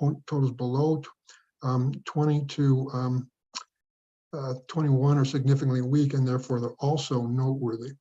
point totals below 20 to 21 are significantly weak, and therefore they're also noteworthy.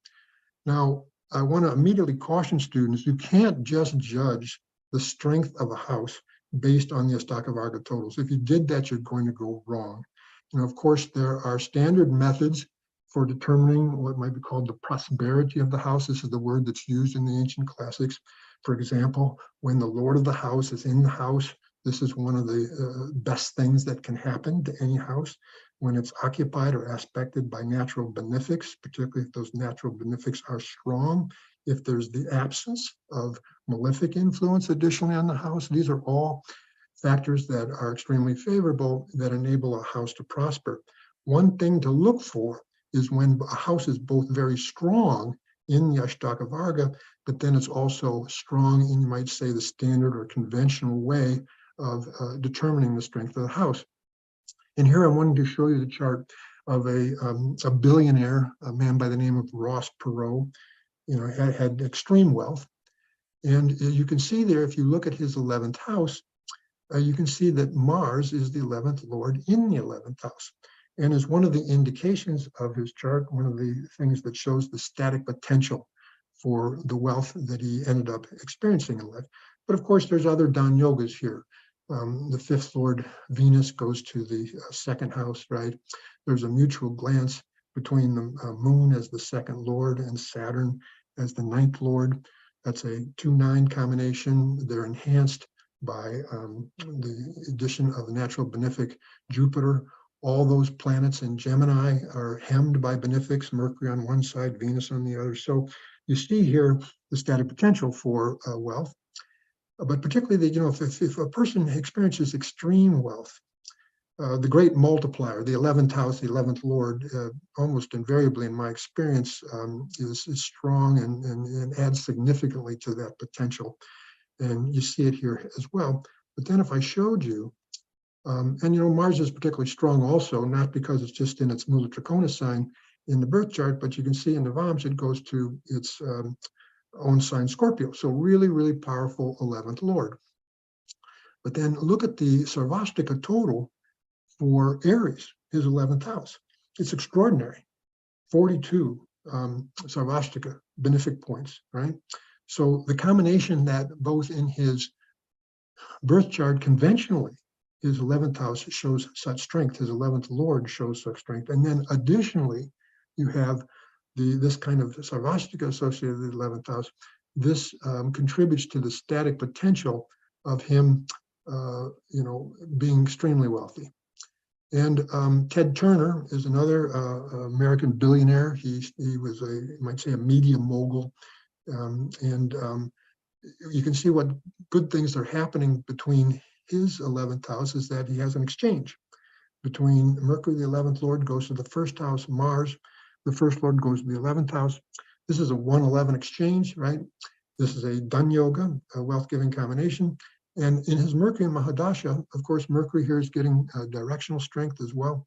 Now, I want to immediately caution students, you can't just judge the strength of a house based on the Astaka Varga totals. If you did that, you're going to go wrong. And of course, there are standard methods for determining what might be called the prosperity of the house. This is the word that's used in the ancient classics. For example, when the Lord of the house is in the house, this is one of the best things that can happen to any house. When it's occupied or aspected by natural benefics, particularly if those natural benefics are strong, if there's the absence of malefic influence additionally on the house, these are all factors that are extremely favorable that enable a house to prosper. One thing to look for is when a house is both very strong in the Ashtaka Varga, but then it's also strong in, you might say, the standard or conventional way of determining the strength of the house. And here I wanted to show you the chart of a billionaire, a man by the name of Ross Perot. You know, had extreme wealth. And you can see there, if you look at his 11th house, you can see that Mars is the 11th Lord in the 11th house. And as one of the indications of his chart, one of the things that shows the static potential for the wealth that he ended up experiencing in life. But of course, there's other Dan yogas here. The 5th Lord, Venus, goes to the 2nd house, right? There's a mutual glance between the moon as the 2nd Lord and Saturn as the 9th Lord. That's a 2-9 combination. They're enhanced by the addition of the natural benefic Jupiter. All those planets in Gemini are hemmed by benefics, Mercury on one side, Venus on the other. So you see here the static potential for wealth. But particularly, you know, if a person experiences extreme wealth, the great multiplier, the 11th house, the 11th Lord, almost invariably in my experience, is strong and adds significantly to that potential. And you see it here as well. But then if I showed you, and you know, Mars is particularly strong also, not because it's just in its Mula Trikona sign in the birth chart, but you can see in the Vams it goes to its own sign Scorpio. So really, really powerful 11th Lord. But then look at the Sarvastika total for Aries, his 11th house. It's extraordinary. 42 Sarvastika, benefic points, right? So the combination that both in his birth chart conventionally, his 11th house shows such strength, his 11th Lord shows such strength. And then additionally, you have this kind of Sarvastika associated with the 11th house. This contributes to the static potential of him, you know, being extremely wealthy. And Ted Turner is another American billionaire. He was you might say, a media mogul. You can see what good things are happening between his 11th house is that he has an exchange between Mercury, the 11th Lord, goes to the 1st house, Mars, the 1st Lord goes to the 11th house. This is a 1-11 exchange, right? This is a Dan Yoga, a wealth-giving combination. And in his Mercury Mahadasha, of course, Mercury here is getting directional strength as well.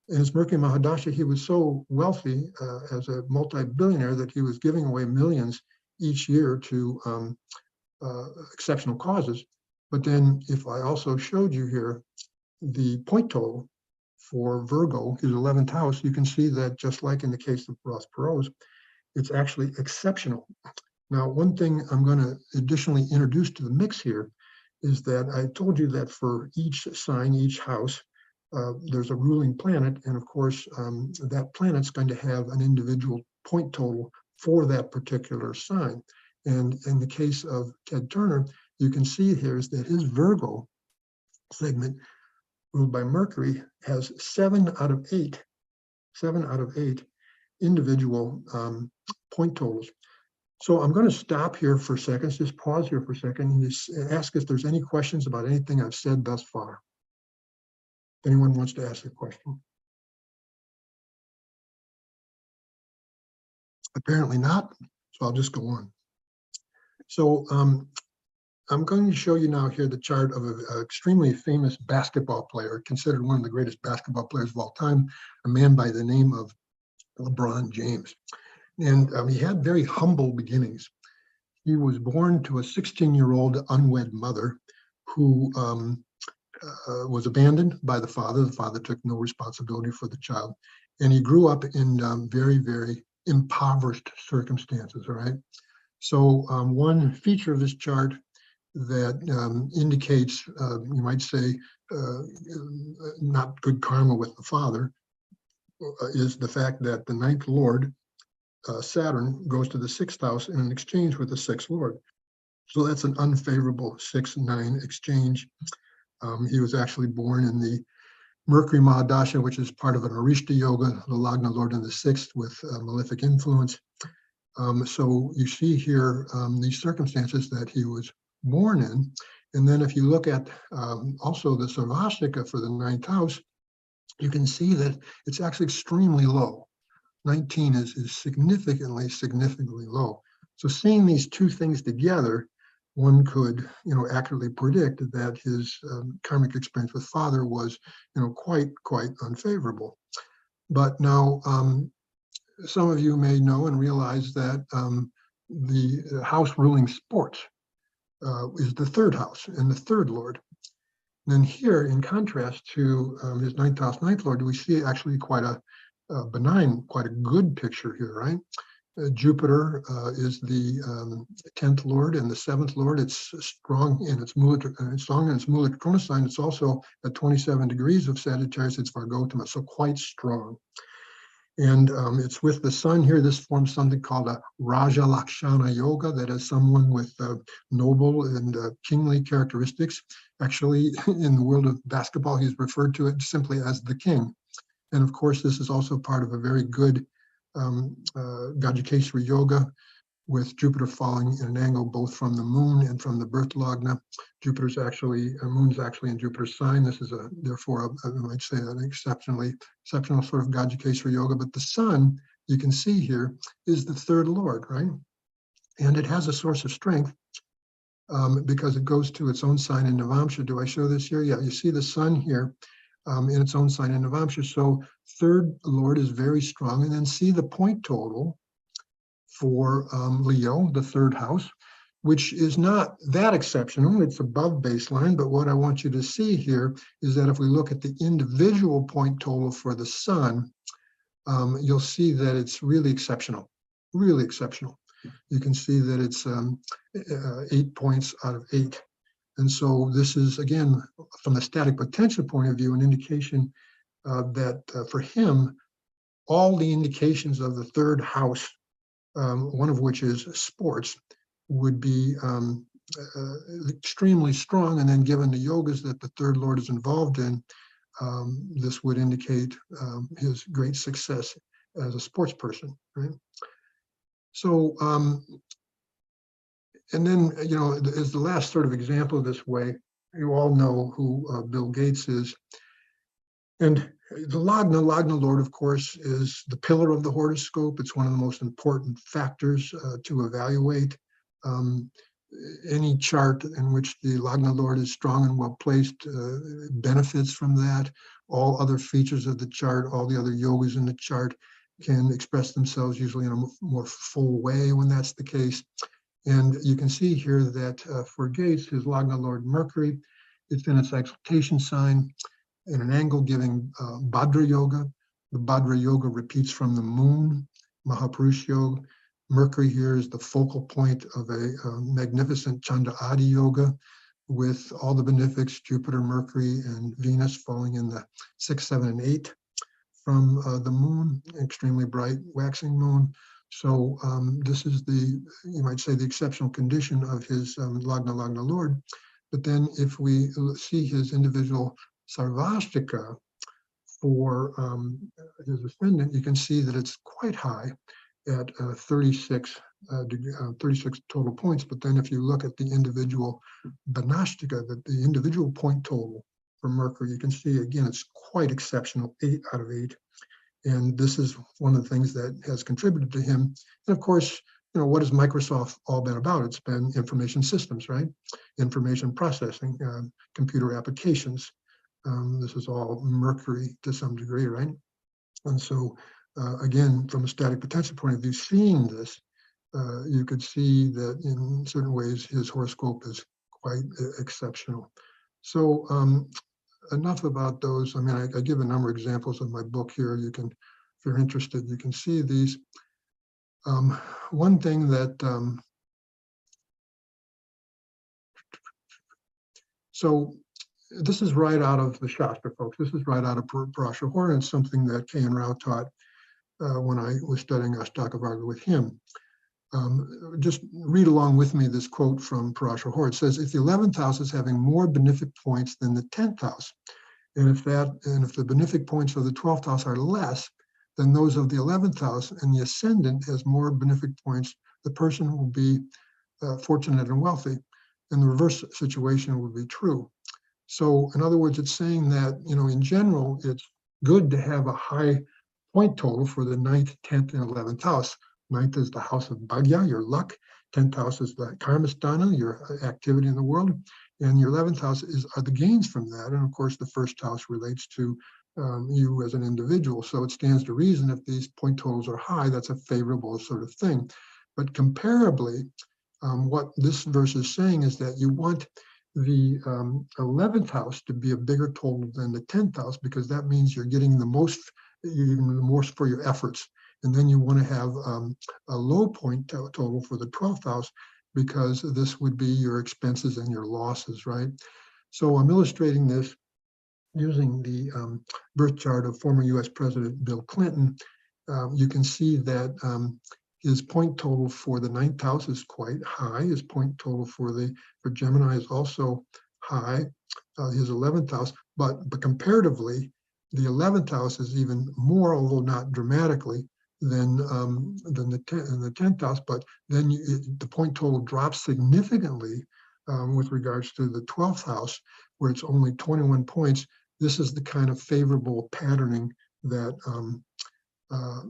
In his Mercury Mahadasha, he was so wealthy as a multi-billionaire that he was giving away millions each year to exceptional causes. But then if I also showed you here the point total for Virgo, his 11th house, you can see that just like in the case of Ross Perot's, it's actually exceptional. Now, one thing I'm going to additionally introduce to the mix here is that I told you that for each sign, each house, there's a ruling planet. And of course, that planet's going to have an individual point total for that particular sign. And in the case of Ted Turner, you can see here is that his Virgo segment ruled by Mercury has 7 out of 8 individual point totals. So I'm going to stop here for seconds, just pause here for a second and just ask if there's any questions about anything I've said thus far. If anyone wants to ask a question. Apparently not, so I'll just go on. So I'm going to show you now here the chart of an extremely famous basketball player, considered one of the greatest basketball players of all time, a man by the name of LeBron James. And he had very humble beginnings. He was born to a 16-year-old unwed mother who was abandoned by the father. The father took no responsibility for the child, and he grew up in very, very impoverished circumstances. All right. So one feature of this chart that indicates, you might say, not good karma with the father is the fact that the ninth lord, Saturn, goes to the sixth house in an exchange with the sixth lord. So that's an unfavorable 6-9 exchange. He was actually born in the Mercury Mahadasha, which is part of an Arishta Yoga, the Lagna Lord in the sixth with malefic influence. So you see here these circumstances that he was born in. And then if you look at also the Sarvastika for the ninth house, you can see that it's actually extremely low. 19 is significantly low. So seeing these two things together, one could, accurately predict that his karmic experience with father was, quite unfavorable. But now, some of you may know and realize that the house ruling sports is the third house and the third lord. And then here, in contrast to his ninth house, ninth lord, we see actually quite a benign, quite a good picture here, right? Jupiter is the 10th lord and the 7th lord. It's strong in its Mula Trikona sign. It's also at 27 degrees of Sagittarius. It's Vargotama, so quite strong. And it's with the sun here. This forms something called a Raja Lakshana Yoga, that is someone with noble and kingly characteristics. Actually, in the world of basketball, he's referred to it simply as the king. And of course, this is also part of a very good Gajikeshwari Yoga, with Jupiter falling in an angle both from the moon and from the birth lagna. Moon's actually in Jupiter's sign. This is therefore, I might say, an exceptional sort of Gajikeshwari Yoga. But the sun, you can see here, is the third lord, right? And it has a source of strength because it goes to its own sign in Navamsha. Do I show this here? Yeah, you see the sun here in its own sign in Navamsha. So third lord is very strong. And then see the point total for Leo, the third house, which is not that exceptional. It's above baseline. But what I want you to see here is that if we look at the individual point total for the sun, you'll see that it's really exceptional, really exceptional. You can see that it's 8 points out of 8. And so this is, again, from the static potential point of view, an indication that for him, all the indications of the third house, one of which is sports, would be extremely strong. And then given the yogas that the third lord is involved in, this would indicate his great success as a sports person, right? So, and then, as the last sort of example this way, you all know who Bill Gates is. And the Lagna Lord, of course, is the pillar of the horoscope. It's one of the most important factors to evaluate. Any chart in which the Lagna Lord is strong and well placed benefits from that. All other features of the chart, all the other yogas in the chart can express themselves usually in a more full way when that's the case. And you can see here that for Gates, his Lagna Lord Mercury, it's in its exaltation sign in an angle giving Bhadra Yoga. The Bhadra Yoga repeats from the moon, Mahapurush Yoga. Mercury here is the focal point of a magnificent Chanda Adi Yoga with all the benefics, Jupiter, Mercury, and Venus falling in the 6, 7, and 8 from the moon, extremely bright waxing moon. So this is you might say, the exceptional condition of his Lagna Lord. But then if we see his individual Sarvastika for his ascendant, you can see that it's quite high at 36 total points. But then if you look at the individual Banashtika, the individual point total for Mercury, you can see, again, it's quite exceptional, 8 out of 8. And this is one of the things that has contributed to him. And of course, what has Microsoft all been about? It's been information systems, right? Information processing, computer applications. This is all Mercury to some degree, right? And so, again, from a static potential point of view, seeing this, you could see that in certain ways his horoscope is quite exceptional. So enough about those. I mean, I give a number of examples in my book here. You can, if you're interested, you can see these. One thing that, so this is right out of the Shastra, folks. This is right out of Parashar Hora, and it's something that K. N. Rao taught when I was studying Ashtavarga with him. Just read along with me this quote from Parashar Hora. It says, if the 11th house is having more benefic points than the 10th house, and if the benefic points of the 12th house are less than those of the 11th house, and the ascendant has more benefic points, the person will be fortunate and wealthy, and the reverse situation would be true. So in other words, it's saying that, in general, it's good to have a high point total for the 9th, 10th, and 11th house. 9th is the house of Bhagya, your luck. 10th house is the Karmasthana, your activity in the world. And your 11th house are the gains from that. And of course, the first house relates to you as an individual. So it stands to reason if these point totals are high, that's a favorable sort of thing. But comparably, what this verse is saying is that you want the 11th house to be a bigger total than the 10th house, because that means you're getting the most for your efforts. And then you want to have a low point total for the 12th house, because this would be your expenses and your losses, right? So I'm illustrating this using the birth chart of former US President Bill Clinton. You can see that his point total for the 9th house is quite high. His point total for Gemini is also high, his 11th house, but comparatively, the 11th house is even more, although not dramatically, than the 10th house, but then the point total drops significantly with regards to the 12th house, where it's only 21 points. This is the kind of favorable patterning that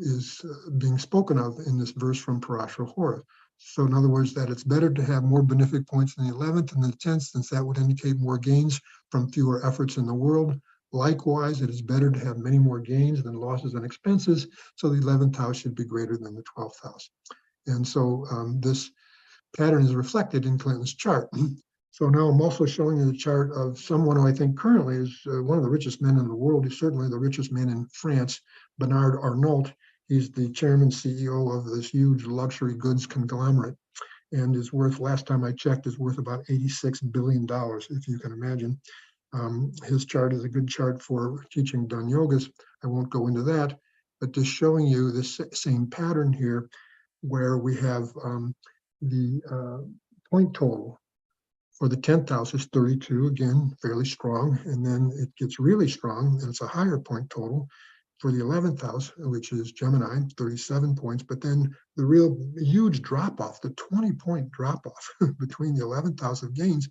is being spoken of in this verse from Parashar Hora. So in other words, that it's better to have more benefic points in the 11th and the 10th, since that would indicate more gains from fewer efforts in the world. Likewise, it is better to have many more gains than losses and expenses, so the 11th house should be greater than the 12th house. And so this pattern is reflected in Clinton's chart. So now I'm also showing you the chart of someone who I think currently is one of the richest men in the world. He's certainly the richest man in France, Bernard Arnault. He's the chairman CEO of this huge luxury goods conglomerate, and is worth, last time I checked, is worth about $86 billion, if you can imagine. His chart is a good chart for teaching done yogas. I won't go into that, but just showing you this same pattern here, where we have the point total for the 10th house is 32, again, fairly strong, and then it gets really strong, and it's a higher point total for the 11th house, which is Gemini, 37 points, but then the real huge drop-off, the 20-point drop-off between the 11th house of gains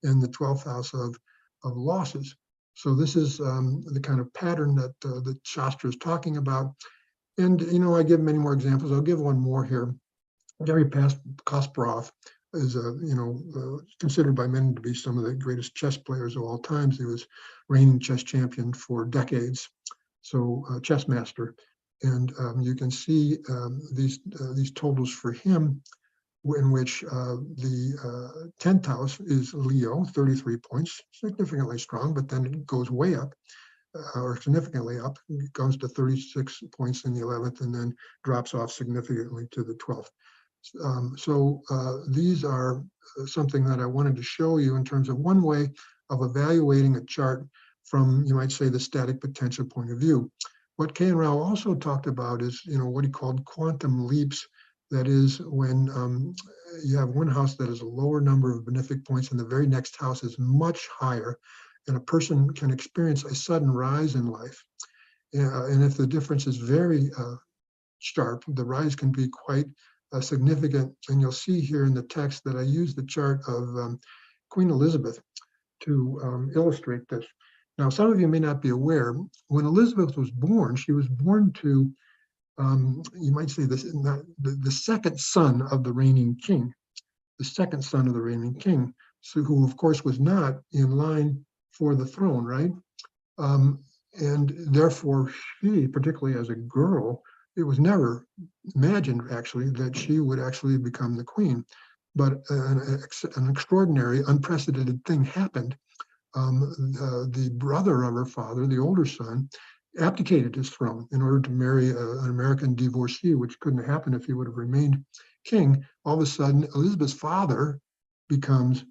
and the 12th house of losses. So this is the kind of pattern that the Shastra is talking about. And, I give many more examples. I'll give one more here. Garry Kasparov is considered by many to be some of the greatest chess players of all times. He was reigning chess champion for decades, so chess master. And you can see these totals for him, in which the 10th house is Leo, 33 points, significantly strong, but then it goes way up, or significantly up. It goes to 36 points in the 11th, and then drops off significantly to the 12th. So these are something that I wanted to show you in terms of one way of evaluating a chart from, you might say, the static potential point of view. What K. N. Rao also talked about is, what he called quantum leaps. That is, when you have one house that has a lower number of benefic points and the very next house is much higher, and a person can experience a sudden rise in life. And if the difference is very sharp, the rise can be quite significant. And you'll see here in the text that I use the chart of Queen Elizabeth to illustrate this. Now, some of you may not be aware, when Elizabeth was born, she was born to, you might say, the second son of the reigning king, so who, of course, was not in line for the throne, right? And therefore, she, particularly as a girl, it was never imagined, actually, that she would actually become the queen. But an extraordinary, unprecedented thing happened. the brother of her father, the older son, abdicated his throne in order to marry an American divorcee, which couldn't happen if he would have remained king. All of a sudden, Elizabeth's father becomes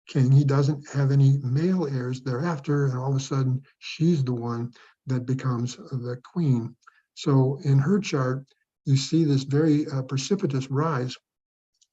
king. He doesn't have any male heirs thereafter, and all of a sudden, she's the one that becomes the queen. So in her chart, you see this very precipitous rise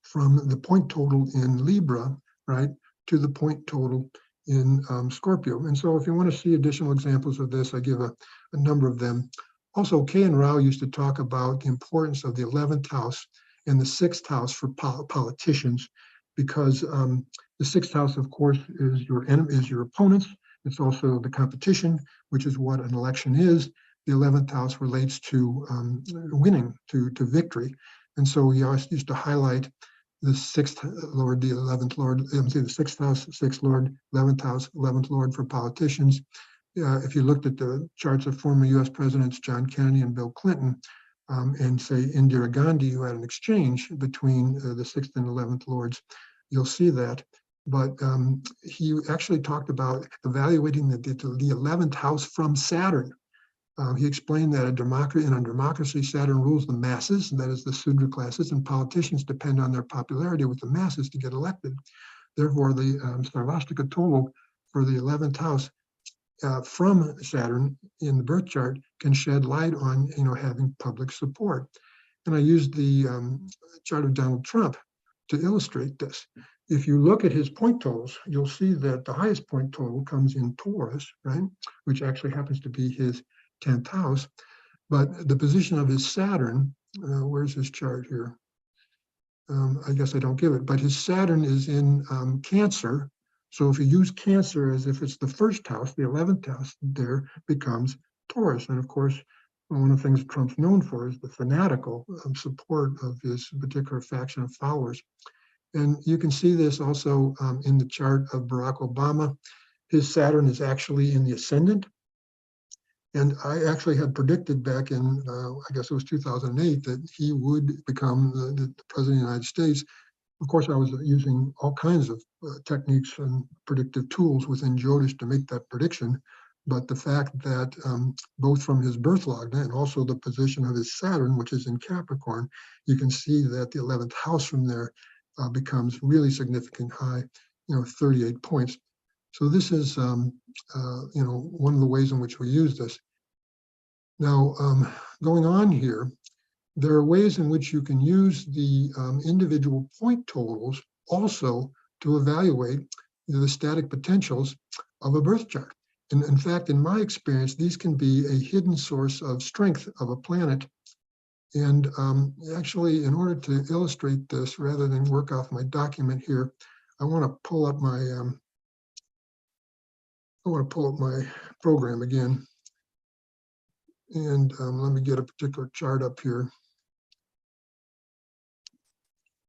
from the point total in Libra, right, to the point total in Scorpio. And so if you want to see additional examples of this, I give a number of them. Also, Kay and Rao used to talk about the importance of the 11th house and the 6th house for politicians, because the 6th house, of course, is your enemy, is your opponents. It's also the competition, which is what an election is. The 11th house relates to winning, to victory. And so we always used to highlight the 6th Lord, the 11th Lord, the 6th house, 6th Lord, 11th house, 11th Lord for politicians. If you looked at the charts of former US presidents, John Kennedy and Bill Clinton, and say Indira Gandhi, who had an exchange between the 6th and 11th Lords, you'll see that. But he actually talked about evaluating the 11th house from Saturn. He explained that in a democracy, Saturn rules the masses, that is the Sudra classes, and politicians depend on their popularity with the masses to get elected. Therefore, the Sarvastika total for the 11th house from Saturn in the birth chart can shed light on, having public support. And I used the chart of Donald Trump to illustrate this. If you look at his point totals, you'll see that the highest point total comes in Taurus, right, which actually happens to be his 10th house. But the position of his Saturn, where's his chart here? I guess I don't give it, but his Saturn is in Cancer. So if you use Cancer as if it's the first house, the 11th house there becomes Taurus. And of course, one of the things Trump's known for is the fanatical support of his particular faction of followers. And you can see this also in the chart of Barack Obama. His Saturn is actually in the ascendant. And I actually had predicted back in, I guess it was 2008, that he would become the president of the United States. Of course, I was using all kinds of techniques and predictive tools within Jyotish to make that prediction. But the fact that both from his birth logna and also the position of his Saturn, which is in Capricorn, you can see that the 11th house from there becomes really significant high, 38 points. So this is, one of the ways in which we use this. Now, going on here, there are ways in which you can use the individual point totals also to evaluate the static potentials of a birth chart. And in fact, in my experience, these can be a hidden source of strength of a planet. And actually, in order to illustrate this, rather than work off my document here, I want to pull up my program again. And let me get a particular chart up here.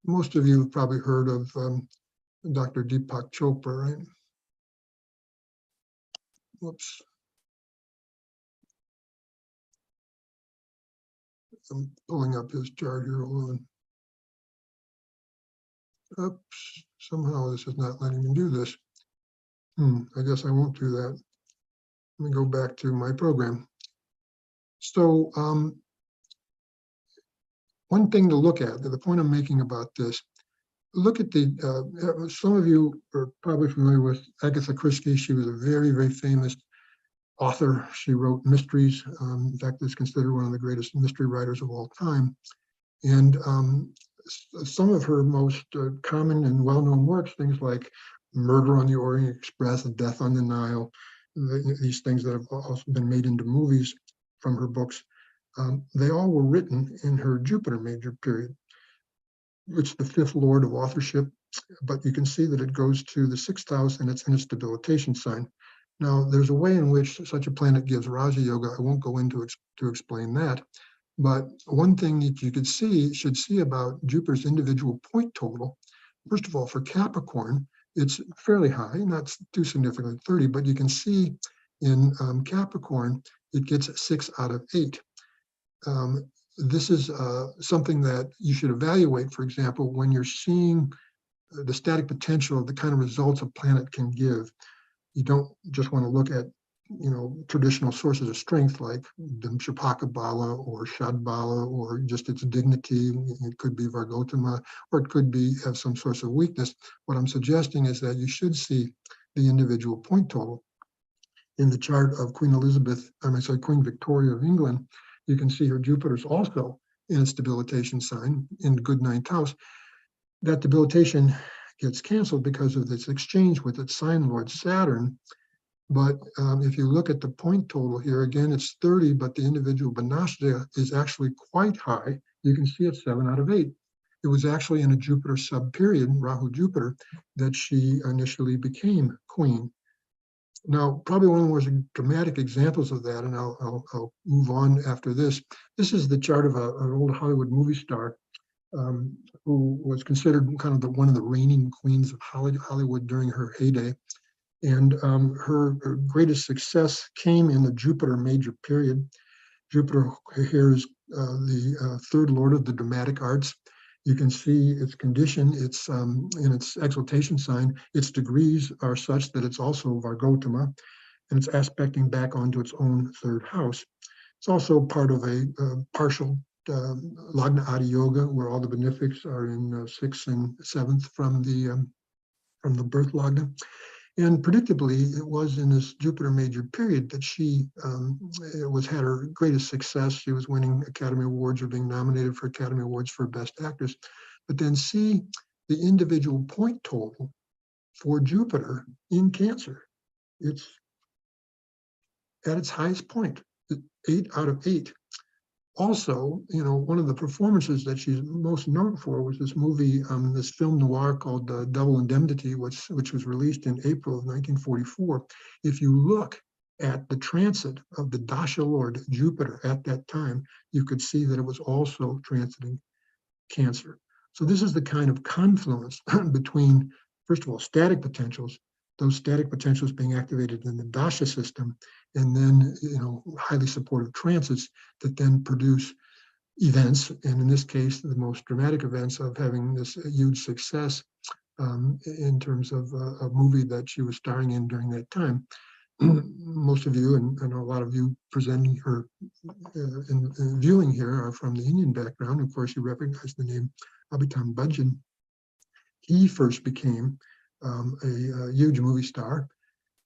Most of you have probably heard of Dr. Deepak Chopra, right? Whoops. I'm pulling up his chart here. Hold on. Oops, somehow this is not letting me do this. I guess I won't do that. Let me go back to my program. So one thing to look at, the point I'm making about this, look at the, some of you are probably familiar with Agatha Christie. She was a very, very famous author. She wrote mysteries. In fact, is considered one of the greatest mystery writers of all time. And some of her most common and well-known works, things like Murder on the Orient Express, Death on the Nile, these things that have also been made into movies from her books, they all were written in her Jupiter major period, which is the 5th Lord of authorship, but you can see that it goes to the 6th house and it's in its debilitation sign. Now, there's a way in which such a planet gives Raja Yoga. I won't go into to explain that, but one thing that you should see about Jupiter's individual point total, first of all, for Capricorn, it's fairly high, not too significant, 30, but you can see in Capricorn, it gets 6 out of 8. This is something that you should evaluate, for example, when you're seeing the static potential of the kind of results a planet can give. You don't just want to look at, traditional sources of strength like the Shapaka Bala or Shad Bala or just its dignity. It could be Vargotama, or it could be have some source of weakness. What I'm suggesting is that you should see the individual point total. In the chart of Queen Victoria of England, you can see her Jupiter's also in its debilitation sign in good ninth house. That debilitation gets canceled because of this exchange with its sign lord Saturn. But if you look at the point total here, again, it's 30, but the individual Banashta is actually quite high. You can see it's 7 out of 8. It was actually in a Jupiter sub-period, Rahu Jupiter, that she initially became queen. Now, probably one of the most dramatic examples of that, and I'll move on after this. This is the chart of an old Hollywood movie star who was considered kind of one of the reigning queens of Hollywood during her heyday. And her greatest success came in the Jupiter major period. Jupiter here is the third lord of the dramatic arts. You can see its condition, it's in its exaltation sign, its degrees are such that it's also Vargotama, and it's aspecting back onto its own third house. It's also part of a partial Lagna Adi Yoga, where all the benefics are in 6th and 7th from the birth Lagna. And predictably, it was in this Jupiter major period that she had her greatest success. She was winning Academy Awards or being nominated for Academy Awards for Best Actress. But then see the individual point total for Jupiter in Cancer. It's at its highest point, 8 out of 8. Also, one of the performances that she's most known for was this movie, this film noir called Double Indemnity, which was released in April of 1944. If you look at the transit of the Dasha Lord Jupiter at that time, you could see that it was also transiting Cancer. So this is the kind of confluence between, first of all, static potentials, those static potentials being activated in the Dasha system, and then highly supportive transits that then produce events, and in this case, the most dramatic events of having this huge success in terms of a movie that she was starring in during that time. Most of you, and I know a lot of you presenting her and viewing here are from the Indian background. Of course, you recognize the name Amitabh Bachchan. He first became a huge movie star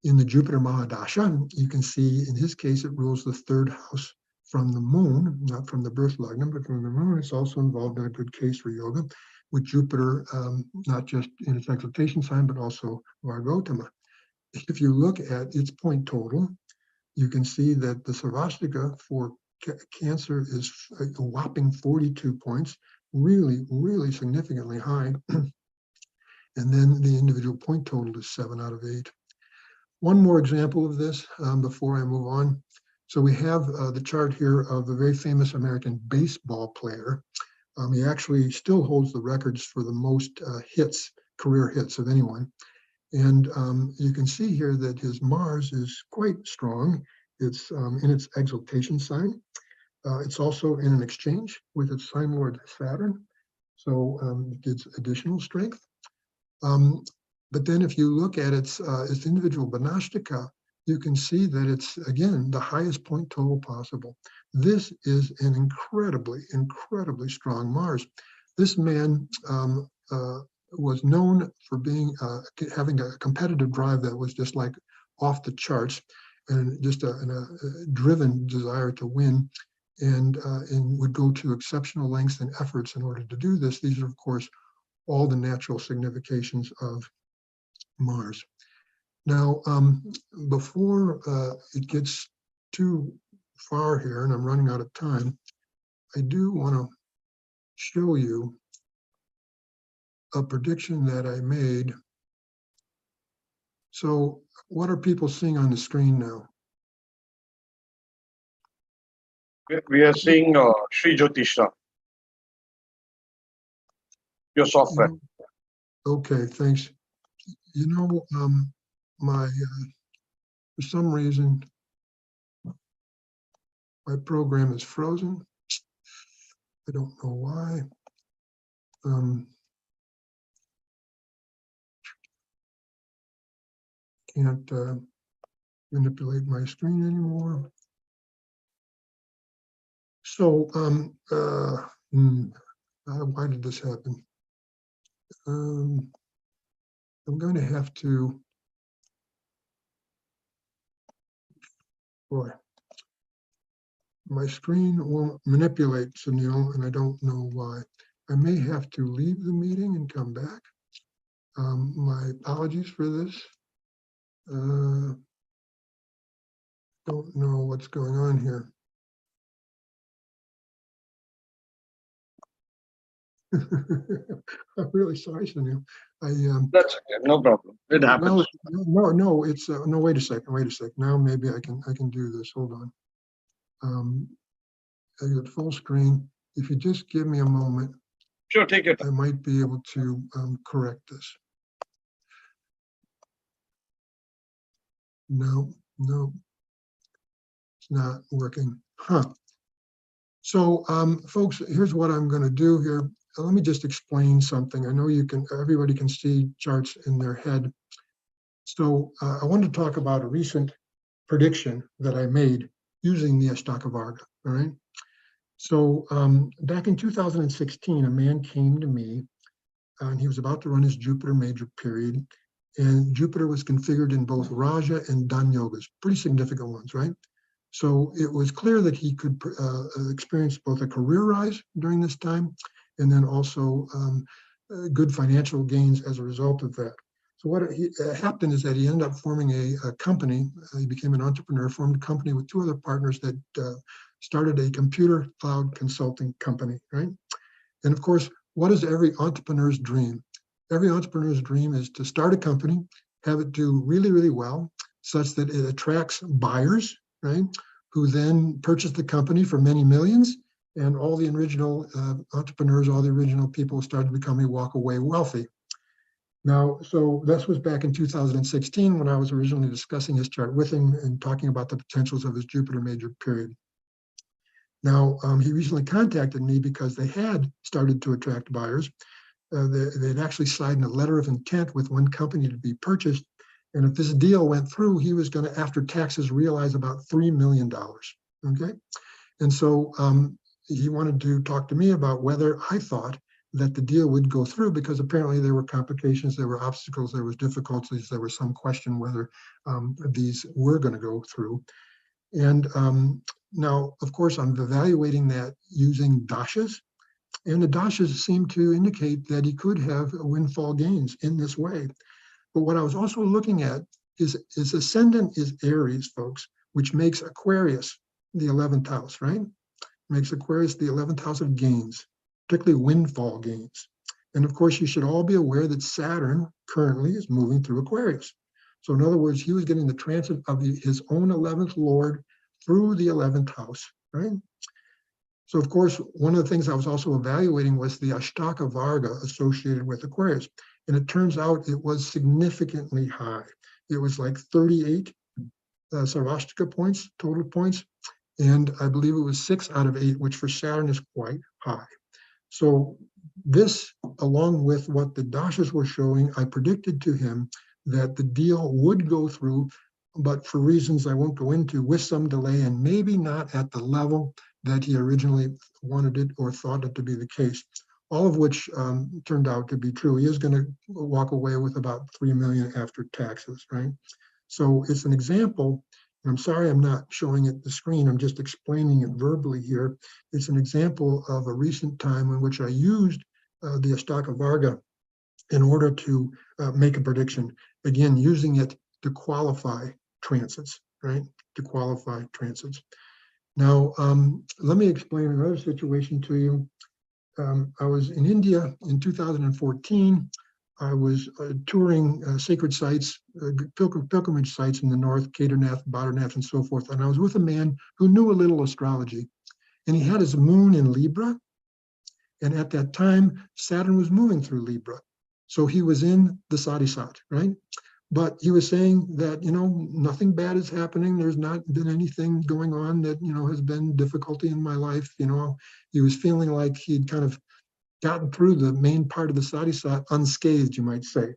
in the Jupiter Mahadasha. You can see in his case, it rules the third house from the moon, not from the birth lagna, but from the moon. It's also involved in a good case for yoga with Jupiter, not just in its exaltation sign, but also Vargotama. If you look at its point total, you can see that the Sarvastika for Cancer is a whopping 42 points, really, really significantly high. And then the individual point total is 7 out of 8. One more example of this before I move on. So we have the chart here of a very famous American baseball player. He actually still holds the records for the most career hits of anyone. And you can see here that his Mars is quite strong. It's in its exaltation sign. It's also in an exchange with its sign lord Saturn. So it gives additional strength. But then if you look at its individual Banashtika, you can see that it's, again, the highest point total possible. This is an incredibly, incredibly strong Mars. This man was known for having a competitive drive that was just like off the charts, and just a driven desire to win, and would go to exceptional lengths and efforts in order to do this. These are, of course, all the natural significations of Mars. Now, before it gets too far here, and I'm running out of time, I do want to show you a prediction that I made. So what are people seeing on the screen now? We are seeing Sri Jyotish, your software. Okay, thanks. For some reason, my program is frozen. I don't know why. can't manipulate my screen anymore. So, why did this happen? I'm going to have to, boy, my screen won't manipulate, Sunil, and I don't know why. I may have to leave the meeting and come back. My apologies for this. Don't know what's going on here. I'm really sorry, Sunil. That's okay, no problem. It happens. No, it's no. Wait a second. Now maybe I can do this. Hold on. I got full screen. If you just give me a moment, Sure, take it. I might be able to correct this. No, it's not working. So, folks, here's what I'm going to do here. Let me just explain something. I know everybody can see charts in their head. So I wanted to talk about a recent prediction that I made using the Ashtaka Varga, all right? So back in 2016, a man came to me and he was about to run his Jupiter major period, and Jupiter was configured in both Raja and Dan yogas, pretty significant ones, right? So it was clear that he could experience both a career rise during this time and then also good financial gains as a result of that. So what happened is that he ended up forming a company. He became an entrepreneur, formed a company with two other partners that started a computer cloud consulting company, right? And of course, what is every entrepreneur's dream? Every entrepreneur's dream is to start a company, have it do really, really well, such that it attracts buyers, right? Who then purchase the company for many millions, and all the original entrepreneurs, all the original people started becoming walk-away wealthy. Now, so this was back in 2016 when I was originally discussing his chart with him and talking about the potentials of his Jupiter major period. Now, he recently contacted me because they had started to attract buyers. They'd actually signed a letter of intent with one company to be purchased. And if this deal went through, he was going to, after taxes, realize about $3 million, okay? And so he wanted to talk to me about whether I thought that the deal would go through, because apparently there were complications, there were obstacles, there was difficulties, there was some question whether these were going to go through. And now, of course, I'm evaluating that using dashas, and the dashas seem to indicate that he could have windfall gains in this way. But what I was also looking at is his ascendant is Aries, folks, which makes Aquarius the 11th house, right? Makes Aquarius the 11th house of gains, particularly windfall gains. And of course, you should all be aware that Saturn currently is moving through Aquarius. So in other words, he was getting the transit of his own 11th Lord through the 11th house, right? So of course, one of the things I was also evaluating was the Ashtaka Varga associated with Aquarius. And it turns out it was significantly high. It was like 38 Sarvastika points, total points. And I believe it was 6 out of 8, which for Saturn is quite high. So this, along with what the dashas were showing, I predicted to him that the deal would go through, but for reasons I won't go into, with some delay and maybe not at the level that he originally wanted it or thought it to be the case. All of which turned out to be true. He is going to walk away with about $3 million after taxes, right? So it's an example. I'm sorry I'm not showing it the screen. I'm just explaining it verbally here. It's an example of a recent time in which I used the Ashtaka Varga in order to make a prediction. Again, using it to qualify transits, right? To qualify transits. Now, let me explain another situation to you. I was in India in 2014. I was touring sacred sites, pilgrimage sites in the north, Kedarnath, Badranath, and so forth. And I was with a man who knew a little astrology. And he had his moon in Libra. And at that time, Saturn was moving through Libra. So he was in the Sadhisat, right? But he was saying that, nothing bad is happening. There's not been anything going on that, has been difficulty in my life. He was feeling like he'd kind of gotten through the main part of the Sadhisat unscathed, you might say.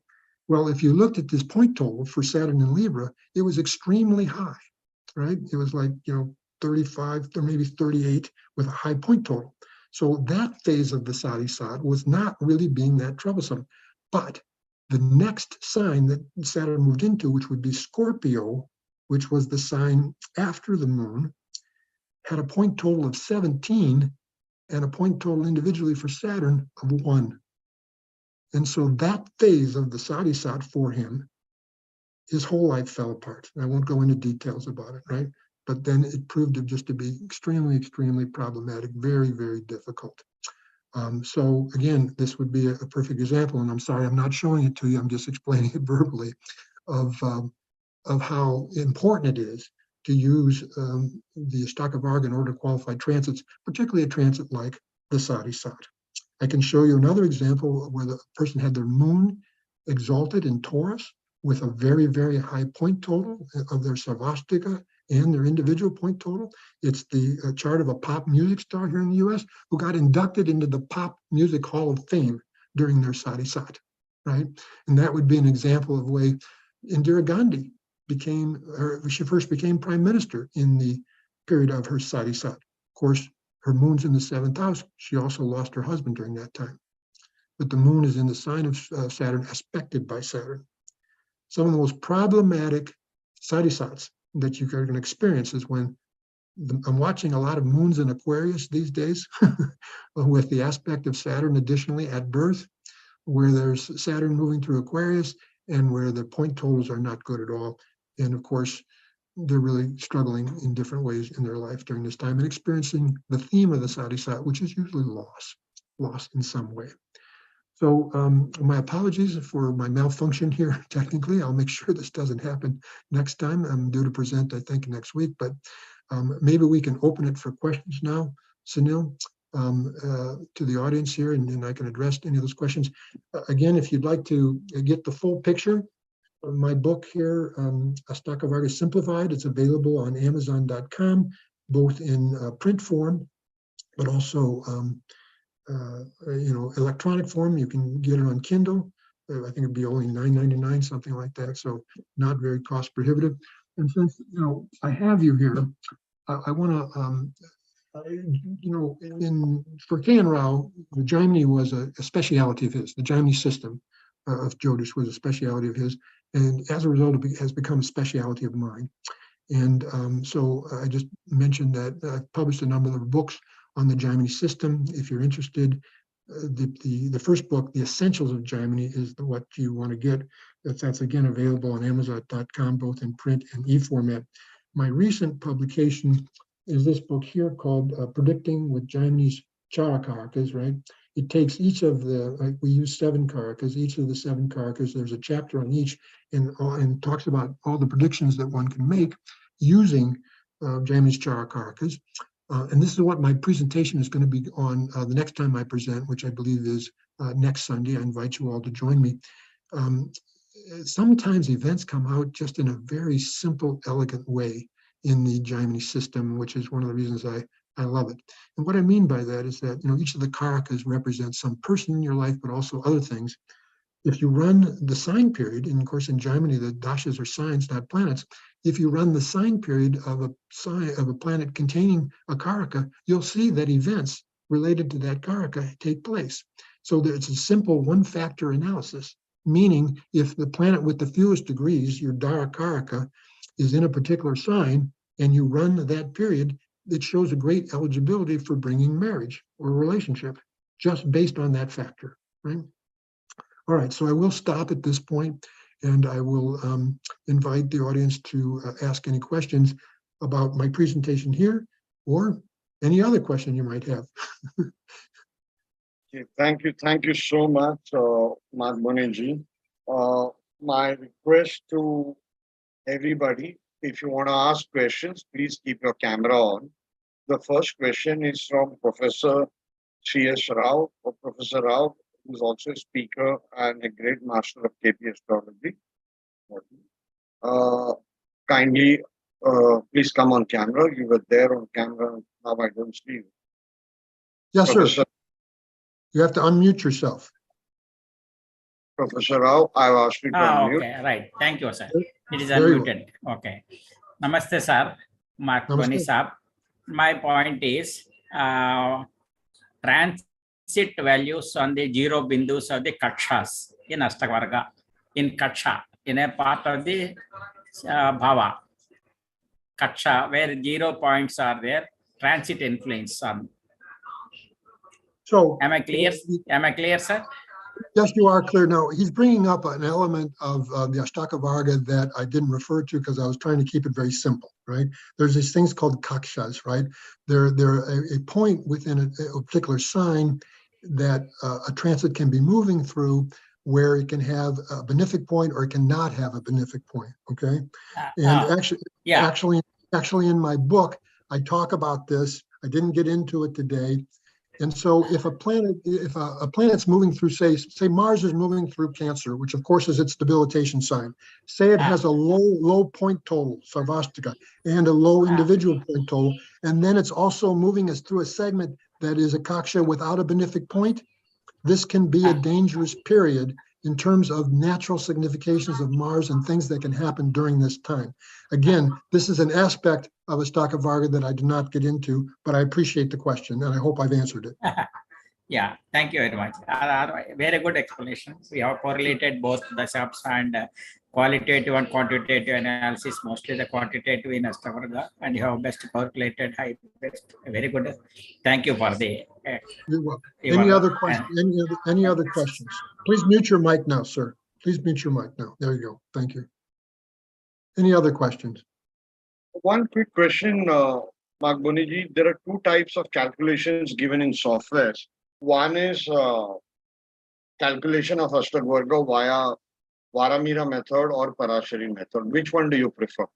Well, if you looked at this point total for Saturn in Libra, it was extremely high, right? It was like, 35 or maybe 38 with a high point total. So that phase of the Sadisat was not really being that troublesome. But the next sign that Saturn moved into, which would be Scorpio, which was the sign after the moon, had a point total of 17 and a point total individually for Saturn of 1. And so that phase of the Sadisat for him, his whole life fell apart. I won't go into details about it, right? But then it proved just to be extremely, extremely problematic, very, very difficult. So again, this would be a perfect example, and I'm sorry I'm not showing it to you, I'm just explaining it verbally, of how important it is to use the Staka-Varga in order to qualify transits, particularly a transit like the Sadisat. I can show you another example where the person had their moon exalted in Taurus with a very, very high point total of their Sarvastika and their individual point total. It's the chart of a pop music star here in the US who got inducted into the Pop Music Hall of Fame during their Sadisat, right? And that would be an example of the way Indira Gandhi she first became prime minister in the period of her Sadisat. Of course, her moon's in the 7th house. She also lost her husband during that time. But the moon is in the sign of Saturn, aspected by Saturn. Some of the most problematic Sadisats that you are going to experience is when I'm watching a lot of moons in Aquarius these days with the aspect of Saturn additionally at birth, where there's Saturn moving through Aquarius and where the point totals are not good at all. And of course, they're really struggling in different ways in their life during this time and experiencing the theme of the Sadisat, which is usually loss in some way. So my apologies for my malfunction here. Technically, I'll make sure this doesn't happen next time. I'm due to present, I think, next week, but maybe we can open it for questions now, Sunil, to the audience here, and I can address any of those questions. Again, if you'd like to get the full picture, my book here, Staka-Varga Simplified, it's available on Amazon.com, both in print form, but also electronic form. You can get it on Kindle. I think it'd be only $9.99, something like that. So not very cost prohibitive. And since I have you here, I want to, for K.N. Rao, the Jaimini was a speciality of his. The Jaimini system of Jyotish was a speciality of his, and as a result, it has become a speciality of mine. And so I just mentioned that I've published a number of books on the Jaimini system. If you're interested, the first book, The Essentials of Jaimini, is what you want to get. That's again available on Amazon.com, both in print and e-format. My recent publication is this book here called Predicting with Jaimini's Charakaras, right? It takes each of we use 7 karakas, each of the 7 karakas, there's a chapter on each, and talks about all the predictions that one can make using Jaimini's Charakaras. And this is what my presentation is going to be on the next time I present, which I believe is next Sunday. I invite you all to join me. Sometimes events come out just in a very simple, elegant way in the Jaimini system, which is one of the reasons I love it. And what I mean by that is that each of the karakas represents some person in your life, but also other things. If you run the sign period, and of course in Jaimini the dashas are signs, not planets. If you run the sign period of a planet containing a karaka, you'll see that events related to that karaka take place. So it's a simple one-factor analysis, meaning if the planet with the fewest degrees, your Dara karaka, is in a particular sign, and you run that period, it shows a great eligibility for bringing marriage or relationship, just based on that factor, right? All right, so I will stop at this point, and I will invite the audience to ask any questions about my presentation here, or any other question you might have. Okay, thank you so much, Madhmoniji. My request to everybody, if you want to ask questions, please keep your camera on. The first question is from Professor C.S. Rao, or Professor Rao, who is also a speaker and a great master of KP astrology. Kindly, please come on camera. You were there on camera. Now I don't see you. Yes, Professor, sir. You have to unmute yourself. Professor Rao, I've asked you to unmute. Okay, right. Thank you, sir. It is Very well. unmuted. Okay. Namaste, sir. Marconi, Namaste. sir. My point is transit values on the zero bindus of the Kakshas in Ashtavarga, in Kaksha, in a part of the Bhava. Kaksha, where 0 points are there, transit influence on. So Am I clear? Am I clear, sir? yes, you are clear. Now, he's bringing up an element of the Ashtaka Varga that I didn't refer to because I was trying to keep it very simple, right? There's these things called kakshas, right? They're a point within a particular sign that a transit can be moving through where it can have a benefic point or it cannot have a benefic point, okay? And actually in my book, I talk about this. I didn't get into it today. And so if a planet's moving through, say Mars is moving through Cancer, which of course is its debilitation sign, say it has a low point total, Sarvastika, and a low individual point total, and then it's also moving us through a segment that is a Kaksha without a benefic point, this can be a dangerous period in terms of natural significations of Mars and things that can happen during this time. Again, this is an aspect of Ashtaka Varga that I did not get into, but I appreciate the question and I hope I've answered it. Yeah, thank you very much. Very good explanation. We have correlated both the subs and qualitative and quantitative analysis, mostly the quantitative in Ashtavarga, and you have best correlated high best. Very good. Thank you for the. You're welcome. Any other questions? Any other questions? Please mute your mic now, sir. Please mute your mic now. There you go. Thank you. Any other questions? One quick question, Mark Boniji. There are two types of calculations given in software. One is calculation of Ashtavarga via Varamira method or Parashari method. Which one do you prefer?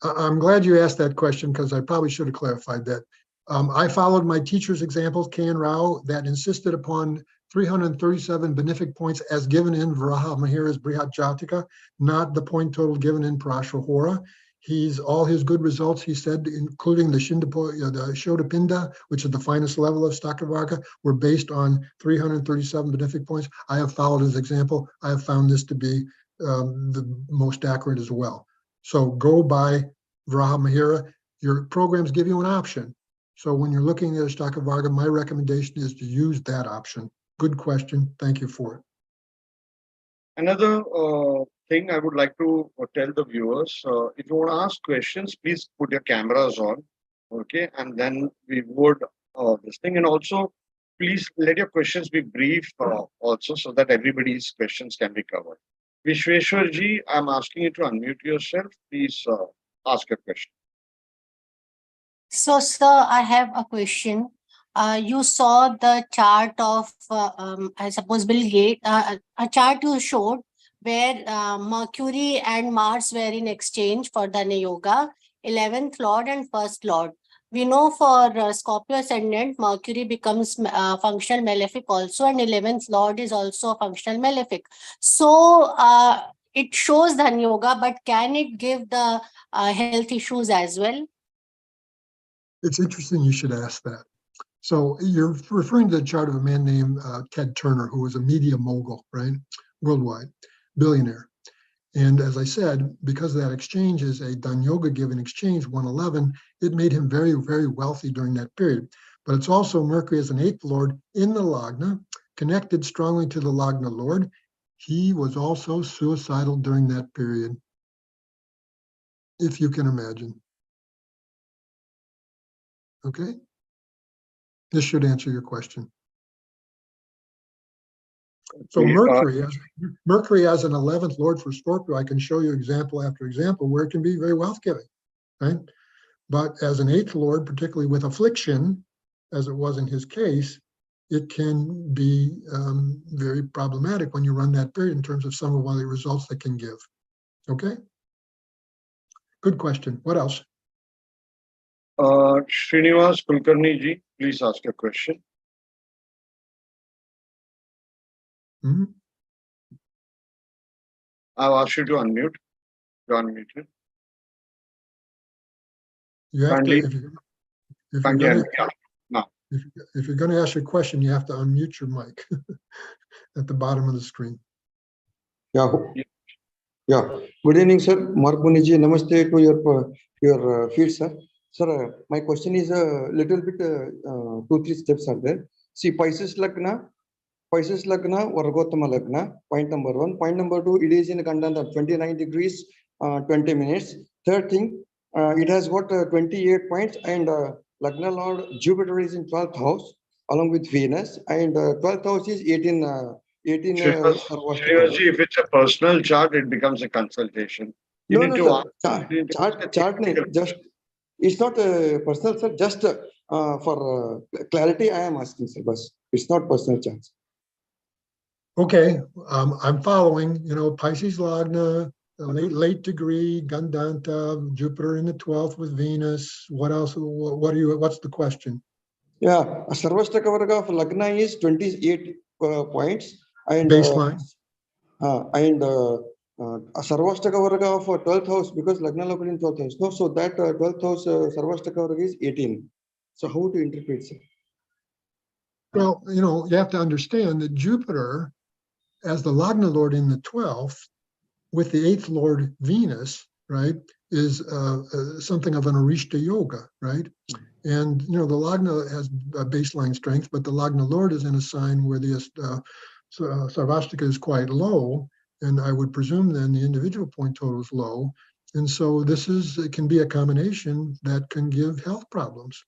I'm glad you asked that question because I probably should have clarified that. I followed my teacher's examples, K.N. Rao, that insisted upon 337 benefic points as given in Varaha Mahira's Brihat Jatika, not the point total given in Parashahora. All his good results, he said, including the Shodapinda, which is the finest level of Stakavarga, were based on 337 benefic points. I have followed his example. I have found this to be the most accurate as well. So go by Varaha Mahira. Your programs give you an option. So when you're looking at Stakavarga, my recommendation is to use that option. Good question. Thank you for it. Another thing I would like to tell the viewers, if you want to ask questions, please put your cameras on, okay? And then we would this thing, and also please let your questions be brief also so that everybody's questions can be covered. Vishweshwarji, I'm asking you to unmute yourself. Please ask your question. So, sir, I have a question. You saw the chart of, I suppose, Bill Gates, a chart you showed where Mercury and Mars were in exchange for the Yoga, 11th Lord and 1st Lord. We know for Scorpio ascendant, Mercury becomes functional malefic also, and 11th Lord is also functional malefic. So, it shows the Yoga, but can it give the health issues as well? It's interesting you should ask that. So you're referring to the chart of a man named Ted Turner, who was a media mogul, right? Worldwide, billionaire. And as I said, because that exchange is a Danyoga given exchange, 111, it made him very, very wealthy during that period. But it's also Mercury as an 8th lord in the Lagna, connected strongly to the Lagna lord. He was also suicidal during that period, if you can imagine. Okay? This should answer your question. So Mercury as an 11th lord for Scorpio, I can show you example after example where it can be very wealth-giving, right? But as an 8th lord, particularly with affliction, as it was in his case, it can be very problematic when you run that period in terms of some of the results that can give. Okay? Good question. What else? Srinivas Kulkarni ji, please ask your question. Mm-hmm. I'll ask you to unmute. You're unmuted. You have Kindly, to, if you're going to ask your question, you have to unmute your mic at the bottom of the screen. Yeah. Yeah. Good evening, sir. Mark Muniji, namaste to your feed, sir. Sir, my question is a little bit 2-3 steps are there. See, Pisces Lagna, Vargottama Lagna, point number 1. Point number 2, it is in content of 29 degrees, 20 minutes. Third thing, it has got 28 points, and Lagna Lord Jupiter is in 12th house along with Venus, and 12th house is 18. 18 Seriously, if it's a personal chart, it becomes a consultation. You No, need no, to sir. ask. you need to ask a Chart theoretical nahi, just it's not personal, sir. Just for clarity, I am asking, sir. But it's not personal chart. Okay, I'm following, Pisces Lagna, late degree, Gandanta, Jupiter in the 12th with Venus. What else? What's the question? Yeah, Sarvashtaka Varga of Lagna is 28 points, and Baseline. Sarvashtaka Varga of 12th house, because Lagna located in 12th house. No, so that 12th house Sarvashtaka Varga is 18. So how to interpret, sir? Well, you have to understand that Jupiter, as the Lagna Lord in the 12th, with the 8th Lord Venus, right, is something of an Arishta Yoga, right? And, the Lagna has a baseline strength, but the Lagna Lord is in a sign where the Sarvastika is quite low, and I would presume then the individual point total is low. And so it can be a combination that can give health problems,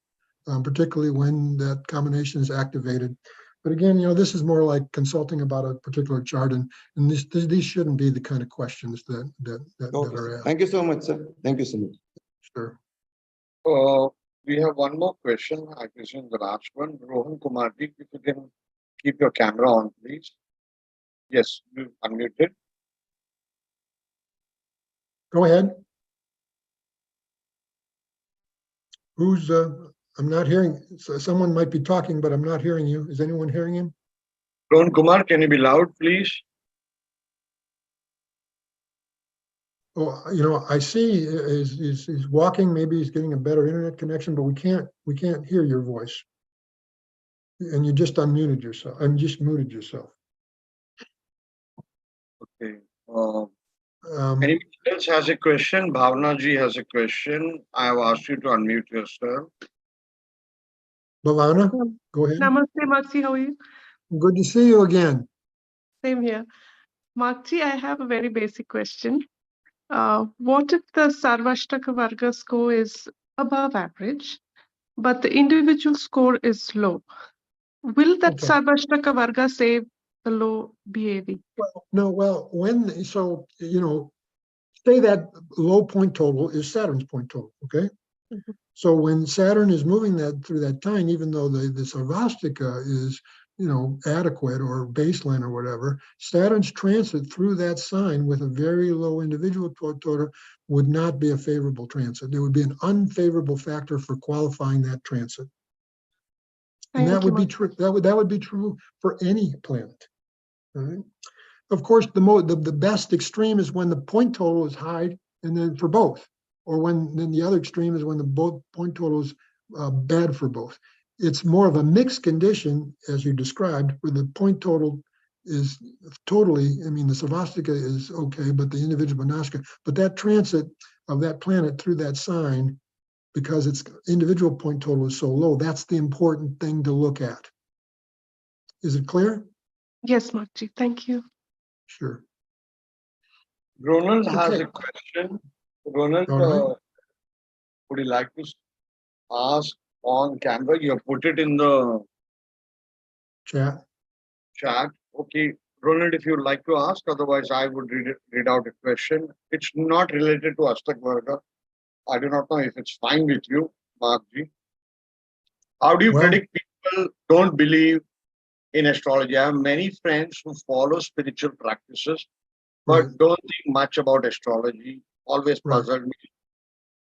particularly when that combination is activated. But again, this is more like consulting about a particular chart, and these shouldn't be the kind of questions that Okay, are asked. thank you so much, sir. Thank you so much. Sure. We have one more question. I presume the last one. Rohan Kumarji, if you can keep your camera on, please. Yes, you unmuted. Go ahead. Who's, I'm not hearing, someone might be talking, but I'm not hearing you. Is anyone hearing him? Rohan Kumar, can you be loud, please? Oh, I see he's walking. Maybe he's getting a better internet connection, but we can't hear your voice. And you just unmuted yourself. I'm just muted yourself. Okay. Um, Anyone else has a question? Bhavna ji has a question. I have asked you to unmute yourself. Bhavana, go ahead. Namaste, Markji. How are you? Good to see you again. Same here. Markji, I have a very basic question. What if the Sarvashtaka Varga score is above average, but the individual score is low? Will that Okay. Sarvashtaka Varga save the low BAV? Say that low point total is Saturn's point total, okay? Mhm. So when Saturn is moving that through that time, even though the Sarvastika is, adequate or baseline or whatever, Saturn's transit through that sign with a very low individual point total would not be a favorable transit. There would be an unfavorable factor for qualifying that transit. And that would be true. That would be true for any planet. All right? Of course, the best extreme is when the point total is high, and then for both, or then the other extreme is when the both point total is bad for both. It's more of a mixed condition, as you described, where the point total is totally. I mean, the Sarvastika is okay, but the individual Banashka, but that transit of that planet through that sign, because its individual point total is so low, that's the important thing to look at. Is it clear? Yes, Markji. Thank you. Sure. Ronald has Okay. a question. Ronald, All right. would you like to ask on camera? You have put it in the Chat. chat. Okay. Ronald, if you'd like to ask, otherwise I would read out a question. It's not related to Ashtak Varga. I do not know if it's fine with you, Markji. How do you predict people don't believe in astrology? I have many friends who follow spiritual practices, but don't think much about astrology. Always puzzled me.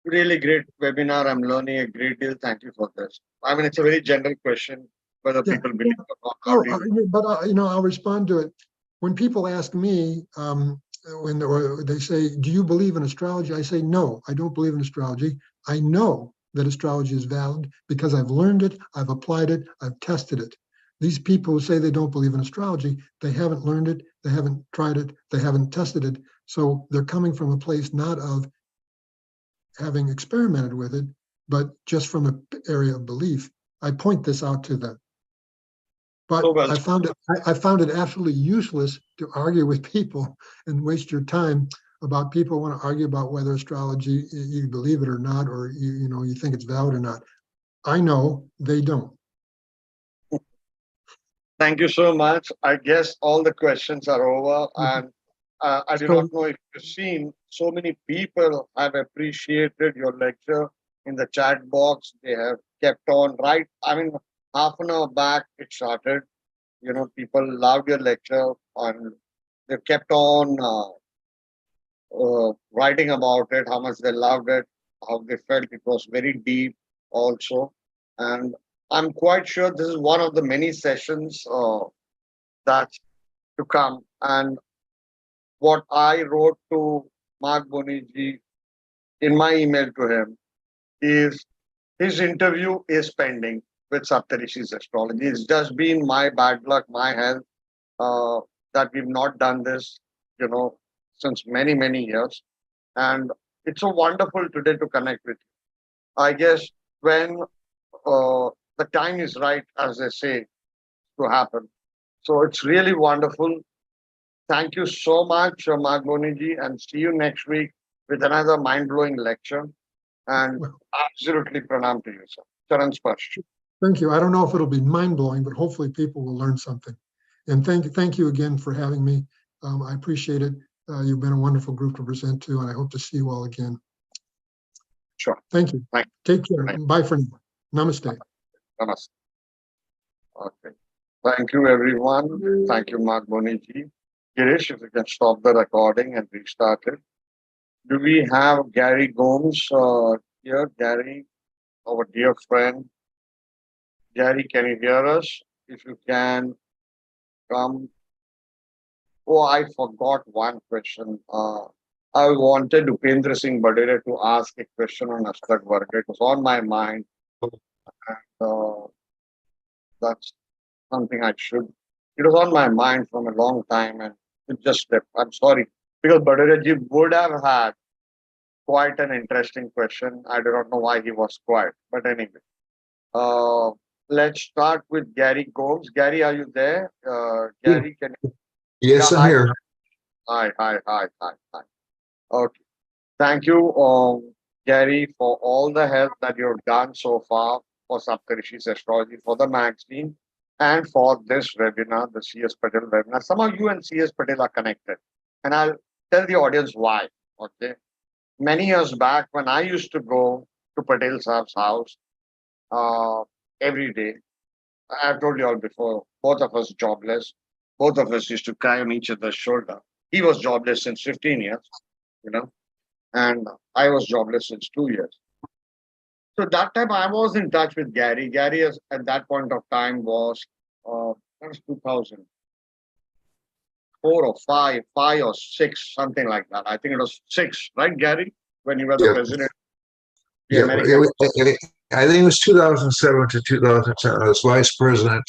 Really great webinar. I'm learning a great deal. Thank you for this. I mean, it's a very general question, whether people believe or not. How do you? But I'll respond to it. When people ask me, or they say, "Do you believe in astrology?" I say, "No, I don't believe in astrology. I know that astrology is valid because I've learned it, I've applied it, I've tested it. These people who say they don't believe in astrology, they haven't learned it, they haven't tried it, they haven't tested it. So they're coming from a place not of having experimented with it, but just from an area of belief. I point this out to them. But So well I found it absolutely useless to argue with people and waste your time about people who want to argue about whether astrology, you believe it or not, or you think it's valid or not. I know they don't. Thank you so much. I guess all the questions are over, and I do not know if you've seen, so many people have appreciated your lecture in the chat box. They have kept on, right? I mean, half an hour back it started. People loved your lecture, and they kept on writing about it, how much they loved it, how they felt it was very deep also. And I'm quite sure this is one of the many sessions that's to come. And what I wrote to Mark Boniji in my email to him is his interview is pending with Saptarishis Astrology. It's just been my bad luck, my health, that we've not done this, since many, many years. And it's so wonderful today to connect with you. I guess when the time is right, as they say, to happen. So it's really wonderful. Thank you so much, Mark Boniji, and see you next week with another mind-blowing lecture. And absolutely pranam to you, sir. Charan Sparsh. Thank you. I don't know if it'll be mind-blowing, but hopefully people will learn something. And thank you again for having me. I appreciate it. You've been a wonderful group to present to, and I hope to see you all again. Sure. Thank you. Thank Take care. Thank Bye for now. Namaste. Namaste. Okay. Thank you, everyone. Thank you, Mark Boniji. Girish, if you can stop the recording and restart it. Do we have Gary Gomes here? Gary, our dear friend. Gary, can you hear us? If you can come. Oh, I forgot one question. I wanted Upendra Singh Badere to ask a question on Ashtak Varga. It was on my mind. And, that's something I should. It was on my mind from a long time and it just slipped. I'm sorry. Because Badere would have had quite an interesting question. I do not know why he was quiet. But anyway. Let's start with Gary Gomes. Gary, are you there? Gary, can you? Yes, Yeah, I'm here. Hi. Okay. Thank you, Gary, for all the help that you've done so far for Saptarishis Astrology, for the magazine, and for this webinar, the CS Patel webinar. Somehow you and CS Patel are connected. And I'll tell the audience why. Okay. Many years back, when I used to go to Patel Saab's house every day, I've told you all before, both of us jobless. Both of us used to cry on each other's shoulder. He was jobless since 15 years, and I was jobless since 2 years. So that time I was in touch with Gary. Gary at that point of time was 2004 or five or six, something like that. I think it was 6, right, Gary? When you were the president of the American. I think it was 2007 to 2010. I was vice president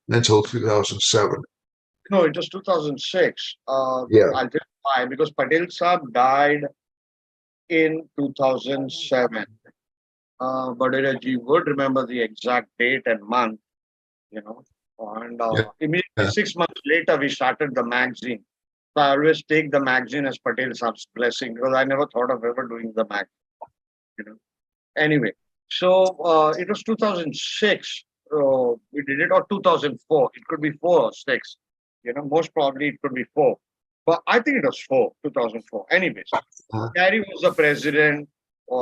until 2007. No, it was 2006. Yeah. I'll tell you why. Because Patel Saab died in 2007. But you would remember the exact date and month, and immediately 6 months later, we started the magazine. So I always take the magazine as Patel Saab's blessing because I never thought of ever doing the magazine. Anyway, so it was 2006. We did it, or 2004. It could be 4 or 6. Most probably it could be 4. But I think it was 2004. Anyways, Gary was the president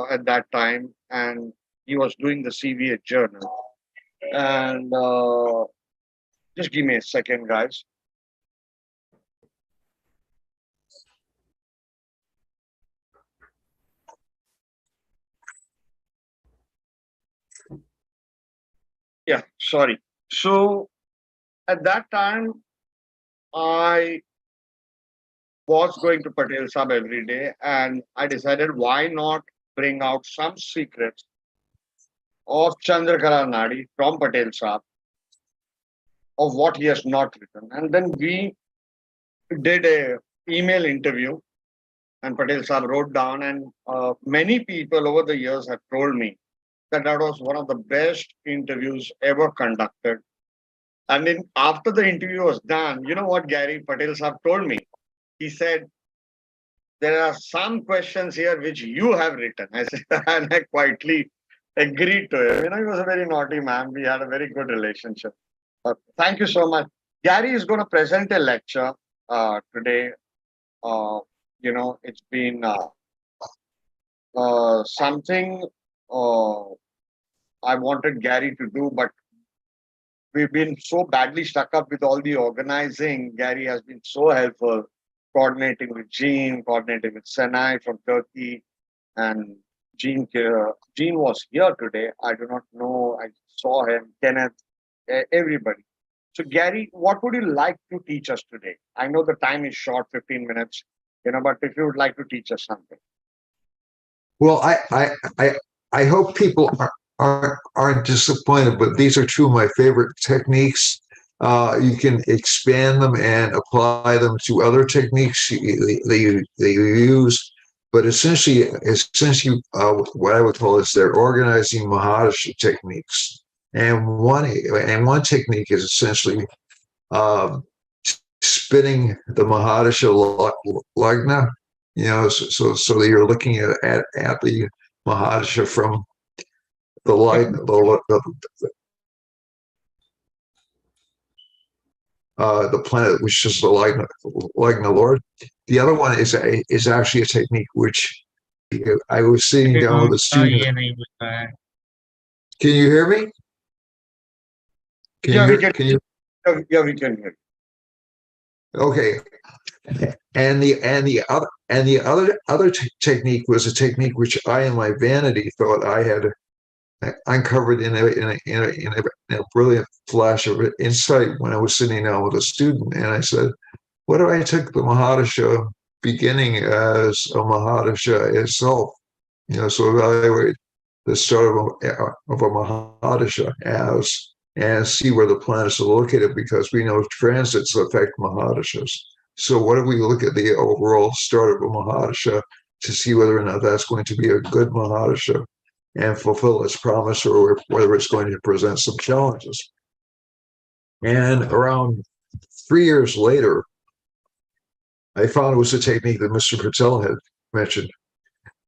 at that time, and he was doing the CVA journal. And just give me a second, guys. Yeah, sorry. So at that time, I was going to Patel Saab every day, and I decided why not bring out some secrets of Chandrakala Nadi from Patel Saab of what he has not written. And then we did a email interview, and Patel Saab wrote down, and many people over the years have told me that that was one of the best interviews ever conducted. And then after the interview was done, you know what Gary Patel Saab told me? He said, there are some questions here which you have written. I said, and I quietly agreed to it. You know, he was a very naughty man. We had a very good relationship. Thank you so much. Gary is going to present a lecture today. You know, it's been something I wanted Gary to do, but we've been so badly stuck up with all the organizing. Gary has been so helpful, coordinating with Jean, coordinating with Senai from Turkey, and Jean was here today. I do not know. I saw him, Kenneth, everybody. So Gary, what would you like to teach us today? I know the time is short, 15 minutes, you know, but if you would like to teach us something. Well, I hope people aren't disappointed, but these are two of my favorite techniques. You can expand them and apply them to other techniques that you use, but essentially, what I would call is they're organizing Mahadasha techniques. And one technique is essentially spinning the Mahadasha Lagna. You know, so that you're looking at the Mahadasha from the light, the planet, which is the Lagna Lord. The other one is actually a technique which I was sitting down with a student. Can you hear me? Yeah, we can hear. Okay. And the other technique was a technique which I, in my vanity, thought I had uncovered in a brilliant flash of insight when I was sitting down with a student, and I said, "What if I took the Mahadasha beginning as a Mahadasha itself? You know, so evaluate the start of a Mahadasha and see where the planets are located, because we know transits affect Mahadashas. So what if we look at the overall start of a Mahadasha to see whether or not that's going to be a good Mahadasha and fulfill its promise, or whether it's going to present some challenges?" And around 3 years later, I found it was a technique that Mr. Patel had mentioned,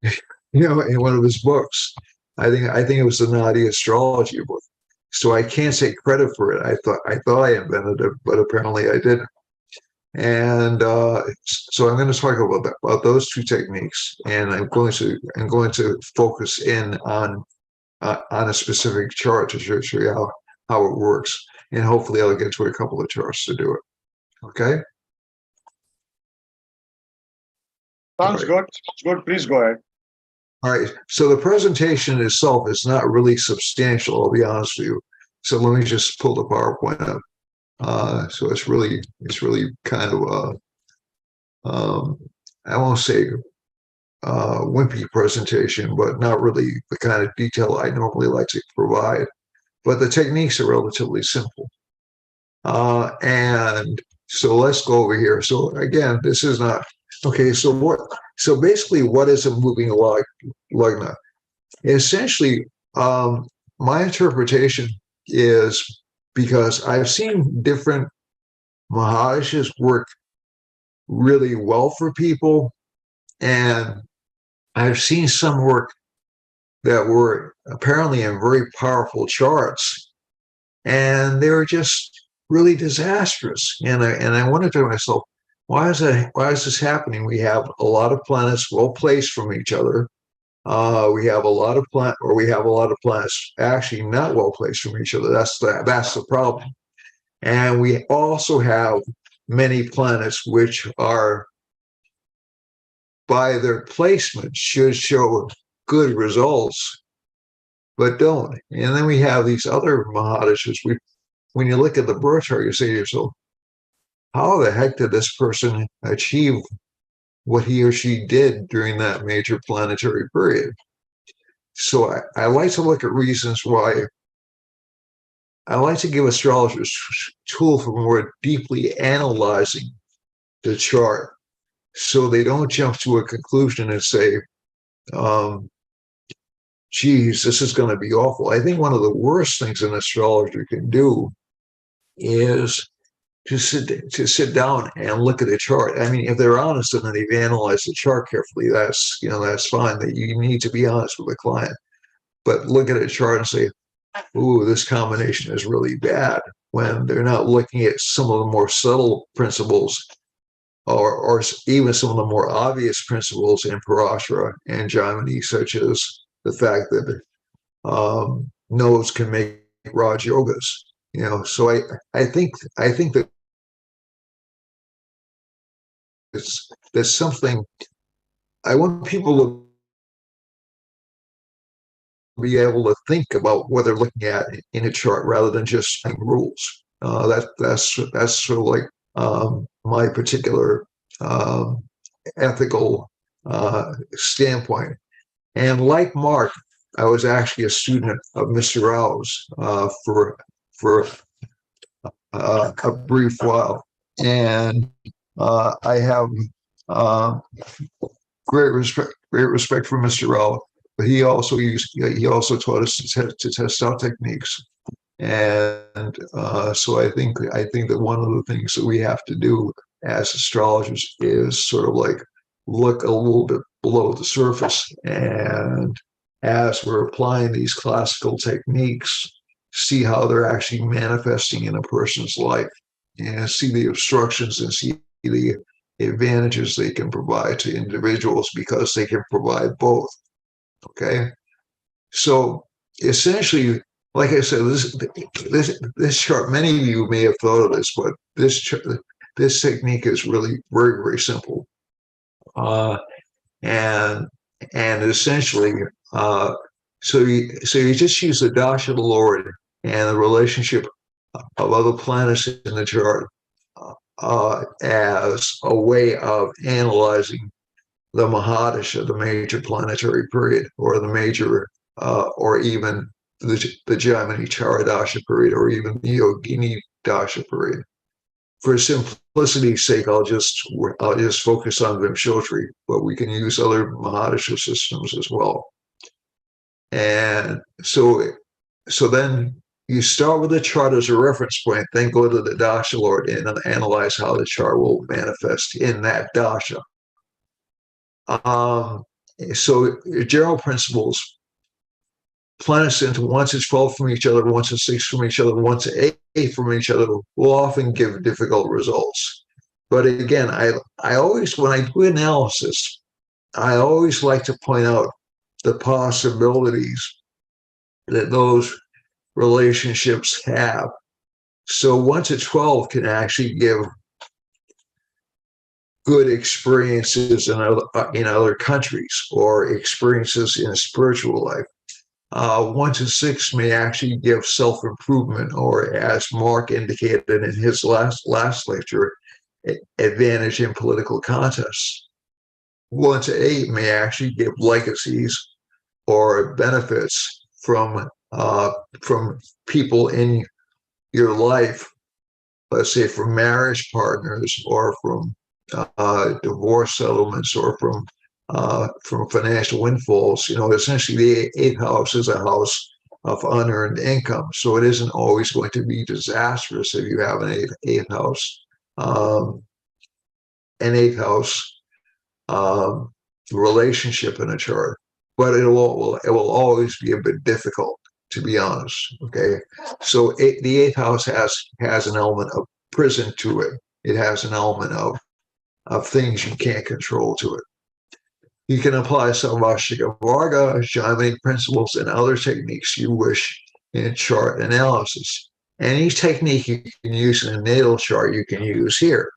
you know, in one of his books. I think it was the Nadi Astrology book. So I can't take credit for it. I thought I invented it, but apparently I didn't. And so I'm going to talk about those two techniques, and I'm going to focus in on a specific chart to show you how it works, and hopefully I'll get to a couple of charts to do it. Okay. Sounds good. Sounds good. Please go ahead. All right. So the presentation itself is not really substantial, I'll be honest with you. So let me just pull the PowerPoint up. So it's really kind of I won't say wimpy presentation, but not really the kind of detail I normally like to provide. But the techniques are relatively simple. And so let's go over here. So again, this is not okay. So basically, what is a moving lagna? Essentially, my interpretation is, because I've seen different Mahadashas work really well for people, and I've seen some work that were apparently in very powerful charts, and they were just really disastrous. And I wondered to myself, why is this happening? We have a lot of planets well placed from each other. We have a lot of planets actually not well placed from each other. That's the problem. And we also have many planets which are, by their placement, should show good results, but don't. And then we have these other Mahadashas. When you look at the birth chart, you say to yourself, how the heck did this person achieve what he or she did during that major planetary period? So I like to look at reasons why I like to give astrologers tool for more deeply analyzing the chart, so they don't jump to a conclusion and say, geez, this is going to be awful. I think one of the worst things an astrologer can do is to sit down and look at a chart. I mean, if they're honest and they've analyzed the chart carefully, that's fine. That you need to be honest with the client. But look at a chart and say, ooh, this combination is really bad, when they're not looking at some of the more subtle principles, or even some of the more obvious principles in Parashara and Jaimini, such as the fact that nodes can make Raj yogas. So I think that there's something I want people to be able to think about what they're looking at in a chart, rather than just saying rules. That's sort of like my particular ethical standpoint. And like Mark, I was actually a student of Mr. Rao's for a brief while, and I have great respect for Mr. Rao. But he also taught us to test out techniques, and so I think that one of the things that we have to do as astrologers is sort of like look a little bit below the surface, and as we're applying these classical techniques, see how they're actually manifesting in a person's life, and see the obstructions and see the advantages they can provide to individuals, because they can provide both. Okay, so essentially, like I said, this chart, many of you may have thought of this, but this technique is really very, very simple, and essentially, so you just use the dasha of the Lord and the relationship of other planets in the chart as a way of analyzing the Mahadasha, the major planetary period, or the major, or even the Jaimini Charadasha period, or even the Yogini Dasha period. For simplicity's sake, I'll just focus on Vimshotri, but we can use other Mahadasha systems as well. And so then you start with the chart as a reference point, then go to the Dasha Lord and analyze how the chart will manifest in that Dasha. So general principles: planets into 1 to 12 from each other, 1 to 6 from each other, 1 to 8 from each other will often give difficult results. But again, I always, when I do analysis, I always like to point out the possibilities that those relationships have. So 1 to 12 can actually give good experiences in other countries, or experiences in spiritual life. 1 to 6 may actually give self-improvement, or, as Mark indicated in his last lecture, advantage in political contests. 1 to 8 may actually give legacies or benefits from people in your life, let's say from marriage partners, or from divorce settlements, or from financial windfalls. Essentially the 8th house is a house of unearned income, so it isn't always going to be disastrous if you have an 8th house relationship in a chart, but it will always be a bit difficult, to be honest. Okay, so the 8th house has an element of prison to it. It has an element of things you can't control to it. You can apply Sarvashtika Varga, Jaimini principles, and other techniques you wish in chart analysis. Any technique you can use in a natal chart, you can use here.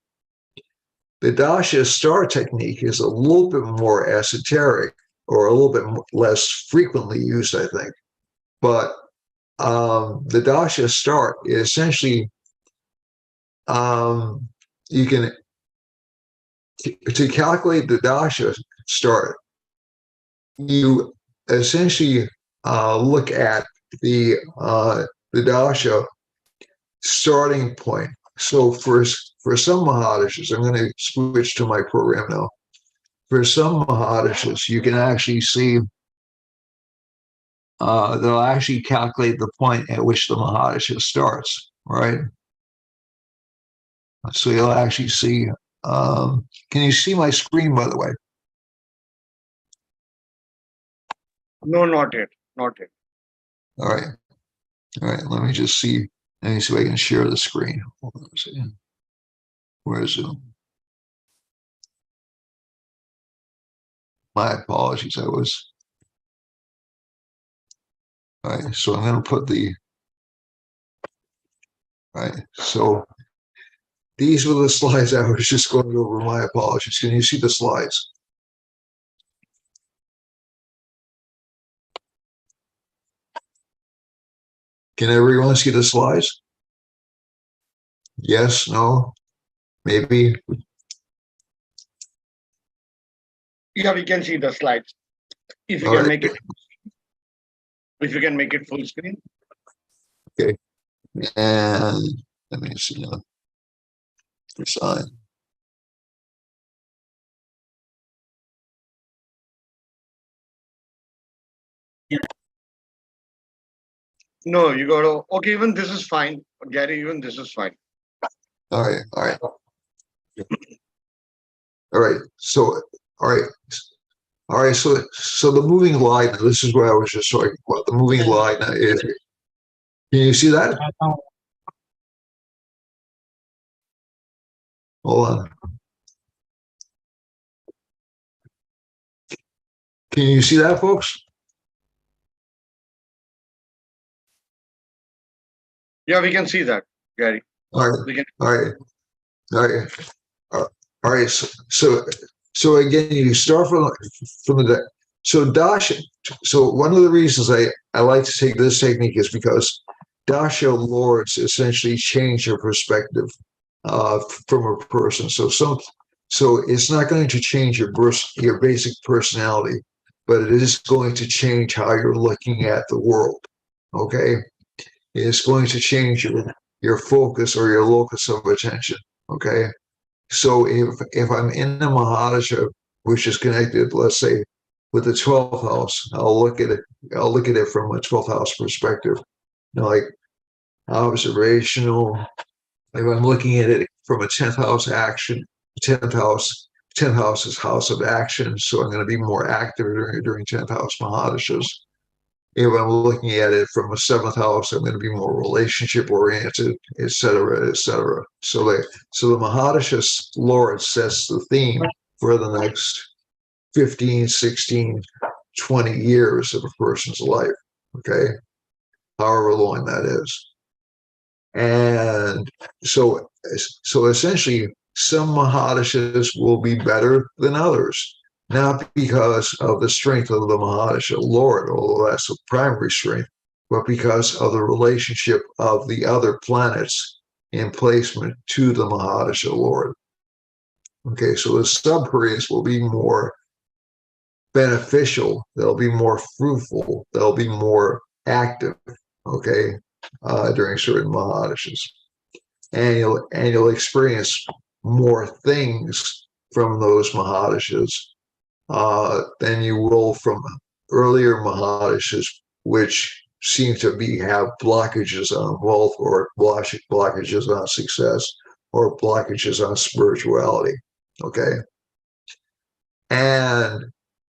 The Dasha star technique is a little bit more esoteric, or a little bit less frequently used, I think. But the Dasha star is essentially, you can, to calculate the Dasha start, you essentially look at the Dasha starting point. So for some Mahadashas, I'm going to switch to my program now. For some Mahadashas, you can actually see, they'll actually calculate the point at which the Mahadasha starts, right? So you'll actually see, can you see my screen, by the way? No, not yet. Not yet. All right. All right. Let me just see. Let me see if I can share the screen. Hold on a second. Where's Zoom? My apologies. All right. So I'm going to put all right. So these were the slides I was just going over. My apologies. Can you see the slides? Can everyone see the slides? Yes, no, maybe. Yeah, we can see the slides. If you All can right. make it, if you can make it full screen. And let me see now. Sign. No, you got to, okay, even this is fine. Gary, even this is fine. All right. All right. All right. So, all right. All right. So the moving line, this is where I was just talking about. The moving line is, can you see that? Hold on. Can you see that, folks? Yeah, we can see that, Gary. All right. We can. All right. All right. All right. So again, you start from the so Dasha. So one of the reasons I like to take this technique is because Dasha lords essentially change your perspective from a person. So it's not going to change your basic personality, but it is going to change how you're looking at the world. Okay, it's going to change your focus or your locus of attention. Okay, so if I'm in a Mahadasha which is connected, let's say, with the 12th house, I'll look at it from a 12th house perspective. You know, like observational. If I'm looking at it from a 10th house action, 10th house is house of action, so I'm going to be more active during 10th house Mahadashas. If I'm looking at it from a 7th house, I'm going to be more relationship oriented, etc., etc. So the Mahadasha Lord sets the theme for the next 15, 16, 20 years of a person's life. Okay, however long that is. And so essentially, some Mahadashas will be better than others, not because of the strength of the Mahadasha Lord, although that's the primary strength, but because of the relationship of the other planets in placement to the Mahadasha Lord. Okay, so the sub-periods will be more beneficial, they'll be more fruitful, they'll be more active, okay, during certain Mahadashas. And you'll experience more things from those Mahadashas than you will from earlier Mahadashas, which seem to have blockages on wealth or blockages on success or blockages on spirituality. Okay. And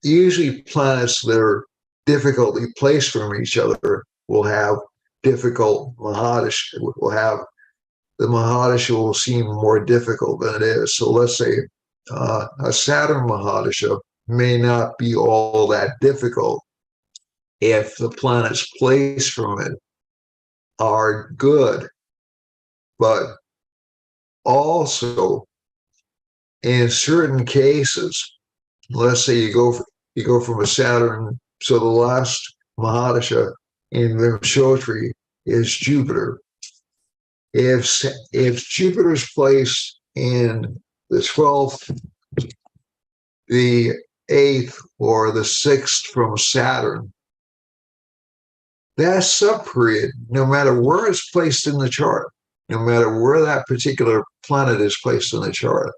usually planets that are difficultly placed from each other will have difficult Mahadasha, the Mahadasha will seem more difficult than it is. So let's say a Saturn Mahadasha may not be all that difficult if the planets placed from it are good. But also, in certain cases, let's say you go from a Saturn, so the last Mahadasha in Vimshotri is Jupiter. If Jupiter's placed in the 12th, the 8th, or the 6th from Saturn, that subperiod, no matter where it's placed in the chart, no matter where that particular planet is placed in the chart,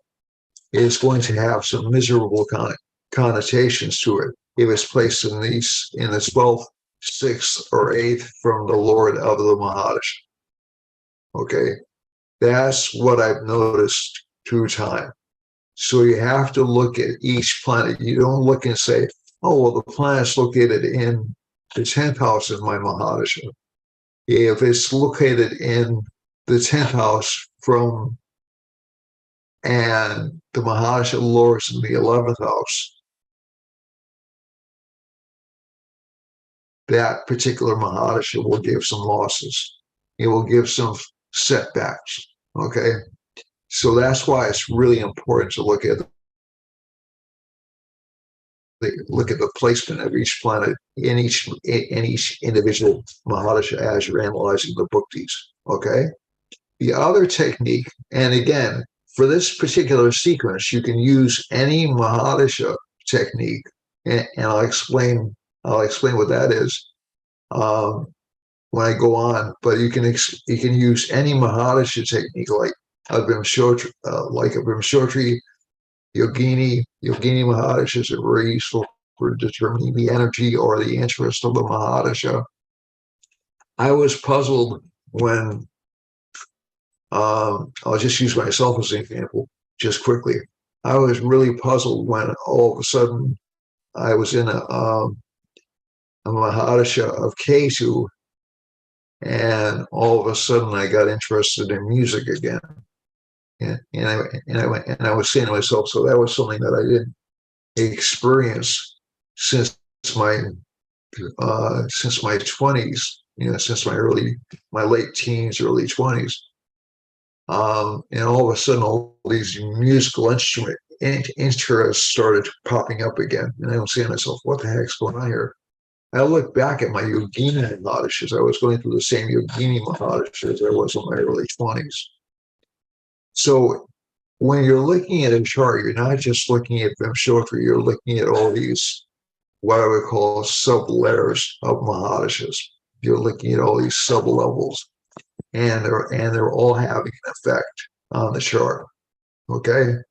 is going to have some miserable connotations to it if it's placed in the 12th, 6th, or 8th from the Lord of the Mahadasha. Okay, that's what I've noticed through time. So you have to look at each planet. You don't look and say, oh, well, the planet's located in the 10th house of my Mahadasha. If it's located in the 10th house and the Mahadasha lords in the 11th house, that particular Mahadasha will give some losses. It will give some setbacks. Okay. So that's why it's really important to look at the placement of each planet in each individual Mahadasha as you're analyzing the bhuktis. Okay. The other technique, and again, for this particular sequence, you can use any Mahadasha technique, and I'll explain what that is when I go on. But you can use any Mahadasha technique like a Vimshotri, Yogini Mahadashas are very useful for determining the energy or the interest of the Mahadasha. I was puzzled when I'll just use myself as an example, just quickly. I was really puzzled when all of a sudden I was in a Mahadasha of Ketu, and all of a sudden I got interested in music again. And I was saying to myself, so that was something that I didn't experience since my 20s, since my late teens, early 20s. And all of a sudden, all these musical interests started popping up again. And I'm saying to myself, what the heck's going on here? I look back at my Yogini Mahadashas. I was going through the same Yogini Mahadashas as I was in my early 20s. So when you're looking at a chart, you're not just looking at Vimshotri, you're looking at all these, what I would call sub-layers of Mahadashas. You're looking at all these sub-levels, and they're all having an effect on the chart, okay?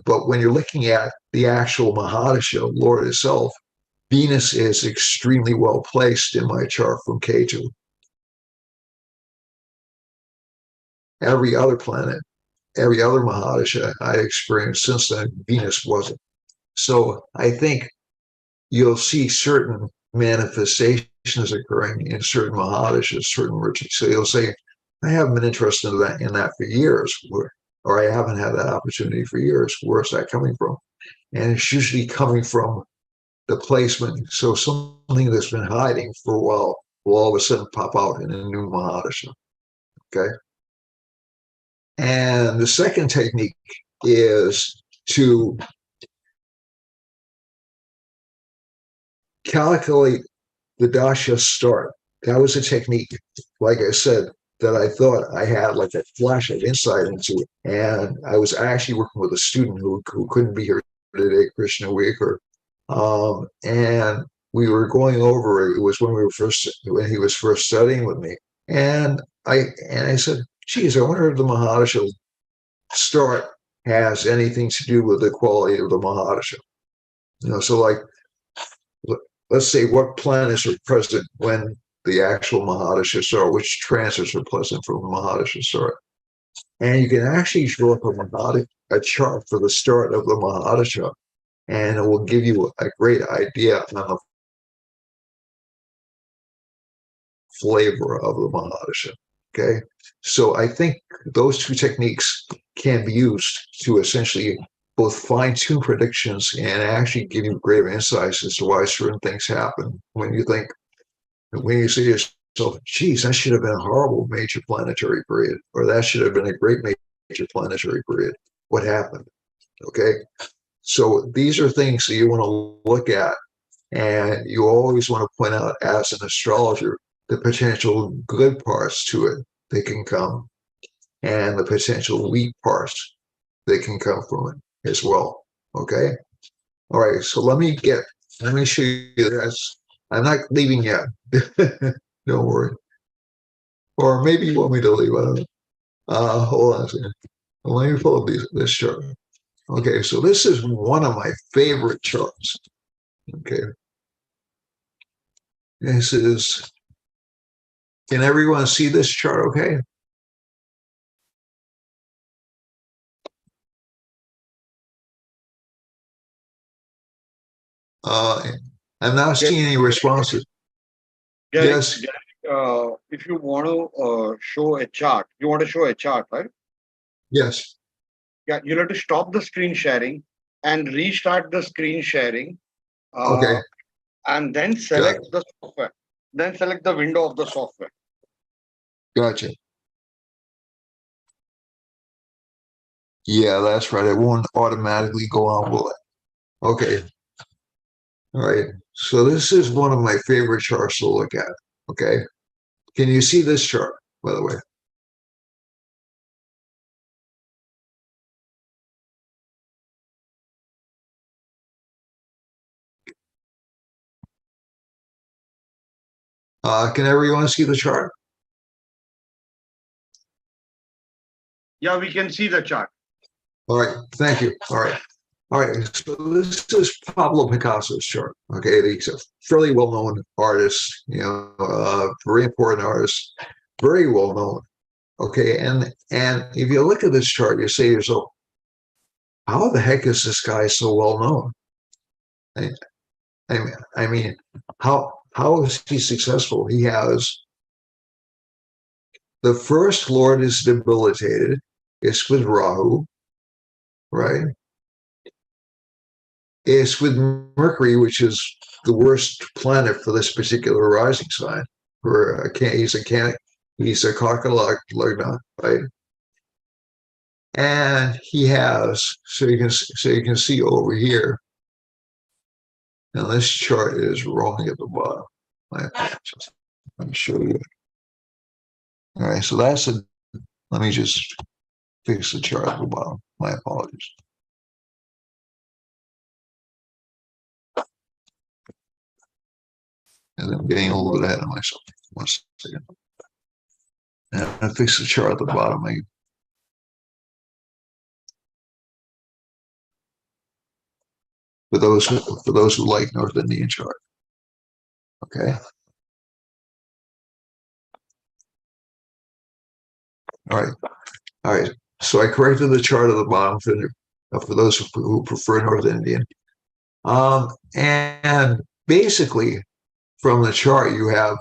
But when you're looking at the actual Mahadasha, Lord itself, Venus is extremely well placed in my chart from Ketu. Every other planet, every other Mahadasha I experienced since then, Venus wasn't. So I think you'll see certain manifestations occurring in certain Mahadashas, certain merchants. So you'll say, I haven't been interested in that for years, or I haven't had that opportunity for years. Where's that coming from? And it's usually coming from the placement. So something that's been hiding for a while will all of a sudden pop out in a new Mahadasha. Okay. And the second technique is to calculate the dasha start. That was a technique, like I said, that I thought I had like a flash of insight into it. And I was actually working with a student who couldn't be here today, Krishna Waker. And we were going over, it was when he was first studying with me. And I said, geez, I wonder if the Mahadasha start has anything to do with the quality of the Mahadasha. So like, let's say what planets are present when the actual Mahadasha start, which transits are present from the Mahadasha start. And you can actually draw up a chart for the start of the Mahadasha, and it will give you a great idea on the flavor of the Mahadasha. Okay, so I think those two techniques can be used to essentially both fine-tune predictions and actually give you greater insights as to why certain things happen. When you say to yourself, geez, that should have been a horrible major planetary period, or that should have been a great major planetary period. What happened? Okay, so these are things that you want to look at, and you always want to point out as an astrologer the potential good parts to it that can come, and the potential weak parts that can come from it as well. Okay. All right. So let me show you this. I'm not leaving yet. Don't worry. Or maybe you want me to leave. I don't know. Hold on a second. Let me pull up this chart. Okay, so this is one of my favorite charts. Okay. This is, can everyone see this chart okay? I'm not seeing any responses. Gary, Yes. if you want to show a chart, you want to show a chart, right? Yes. Yeah, you'll have to stop the screen sharing and restart the screen sharing. Okay. And then select the software. Then select the window of the software. Gotcha. Yeah, that's right. It won't automatically go on, will it? Okay. All right. So this is one of my favorite charts to look at. Okay. Can you see this chart, by the way? Can everyone see the chart? Yeah, we can see the chart. All right. Thank you. All right. All right. So this is Pablo Picasso's chart. Okay. He's a fairly well-known artist, very important artist, very well-known. Okay. And if you look at this chart, you say to yourself, how the heck is this guy so well-known? I mean, how is he successful? He has the first lord is debilitated. It's with Rahu, right? It's with Mercury, which is the worst planet for this particular rising sign. He's a Karka Lagna, right? And he has, so you can see over here. Now this chart is wrong at the bottom. Let me show you. All right, so let me just fix the chart at the bottom. My apologies. And I'm getting a little bit ahead of myself. 1 second. And I fix the chart at the bottom. For those who like North Indian chart. Okay. All right. All right. So I corrected the chart at the bottom for those who prefer North Indian. And basically, from the chart, you have,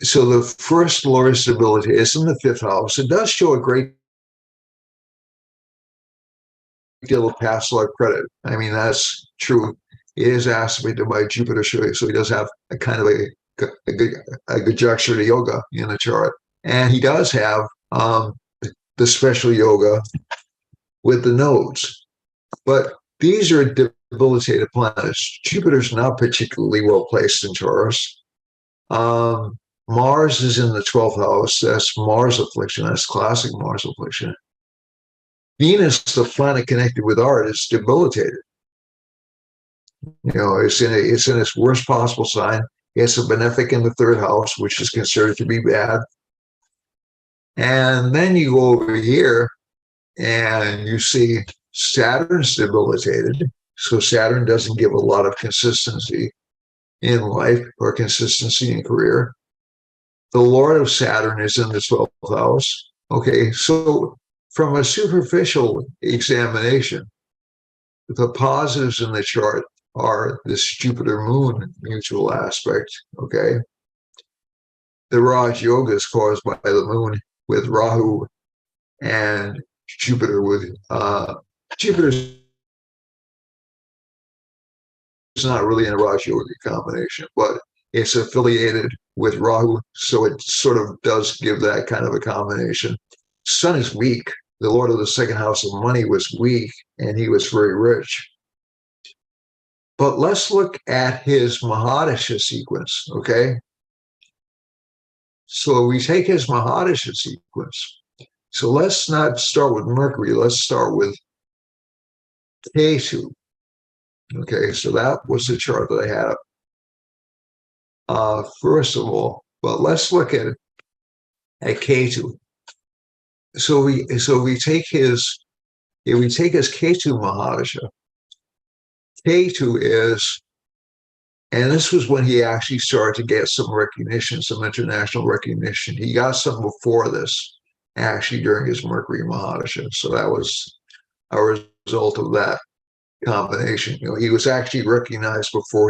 so the first lord stability is in the 5th house. It does show a great deal of past life credit. I mean, that's true. It is aspected by Jupiter, so he does have a kind of a conjunction to yoga in the chart. And he does have the special yoga with the nodes. But these are debilitated planets. Jupiter's not particularly well placed in Taurus. Mars is in the 12th house. That's Mars affliction. That's classic Mars affliction. Venus, the planet connected with art, is debilitated. It's in its worst possible sign. It's a benefic in the 3rd house, which is considered to be bad. And then you go over here and you see Saturn's debilitated. So Saturn doesn't give a lot of consistency in life or consistency in career. The Lord of Saturn is in the 12th house. Okay, so from a superficial examination, the positives in the chart are this Jupiter-Moon mutual aspect, okay? The Raj Yoga is caused by the Moon with Rahu and Jupiter with, Jupiter's not really in a Raj Yoga combination, but it's affiliated with Rahu, so it sort of does give that kind of a combination. Sun is weak. The Lord of the 2nd house of money was weak, and he was very rich. But let's look at his Mahadasha sequence, okay? So we take his Mahadasha sequence. So let's not start with Mercury. Let's start with Ketu. Okay, so that was the chart that I had up. first of all, but let's look at Ketu. So we take his Ketu Mahadasha. Ketu is, and this was when he actually started to get some recognition, some international recognition. He got some before this, actually during his Mercury Mahadasha. So that was a result of that combination. He was actually recognized before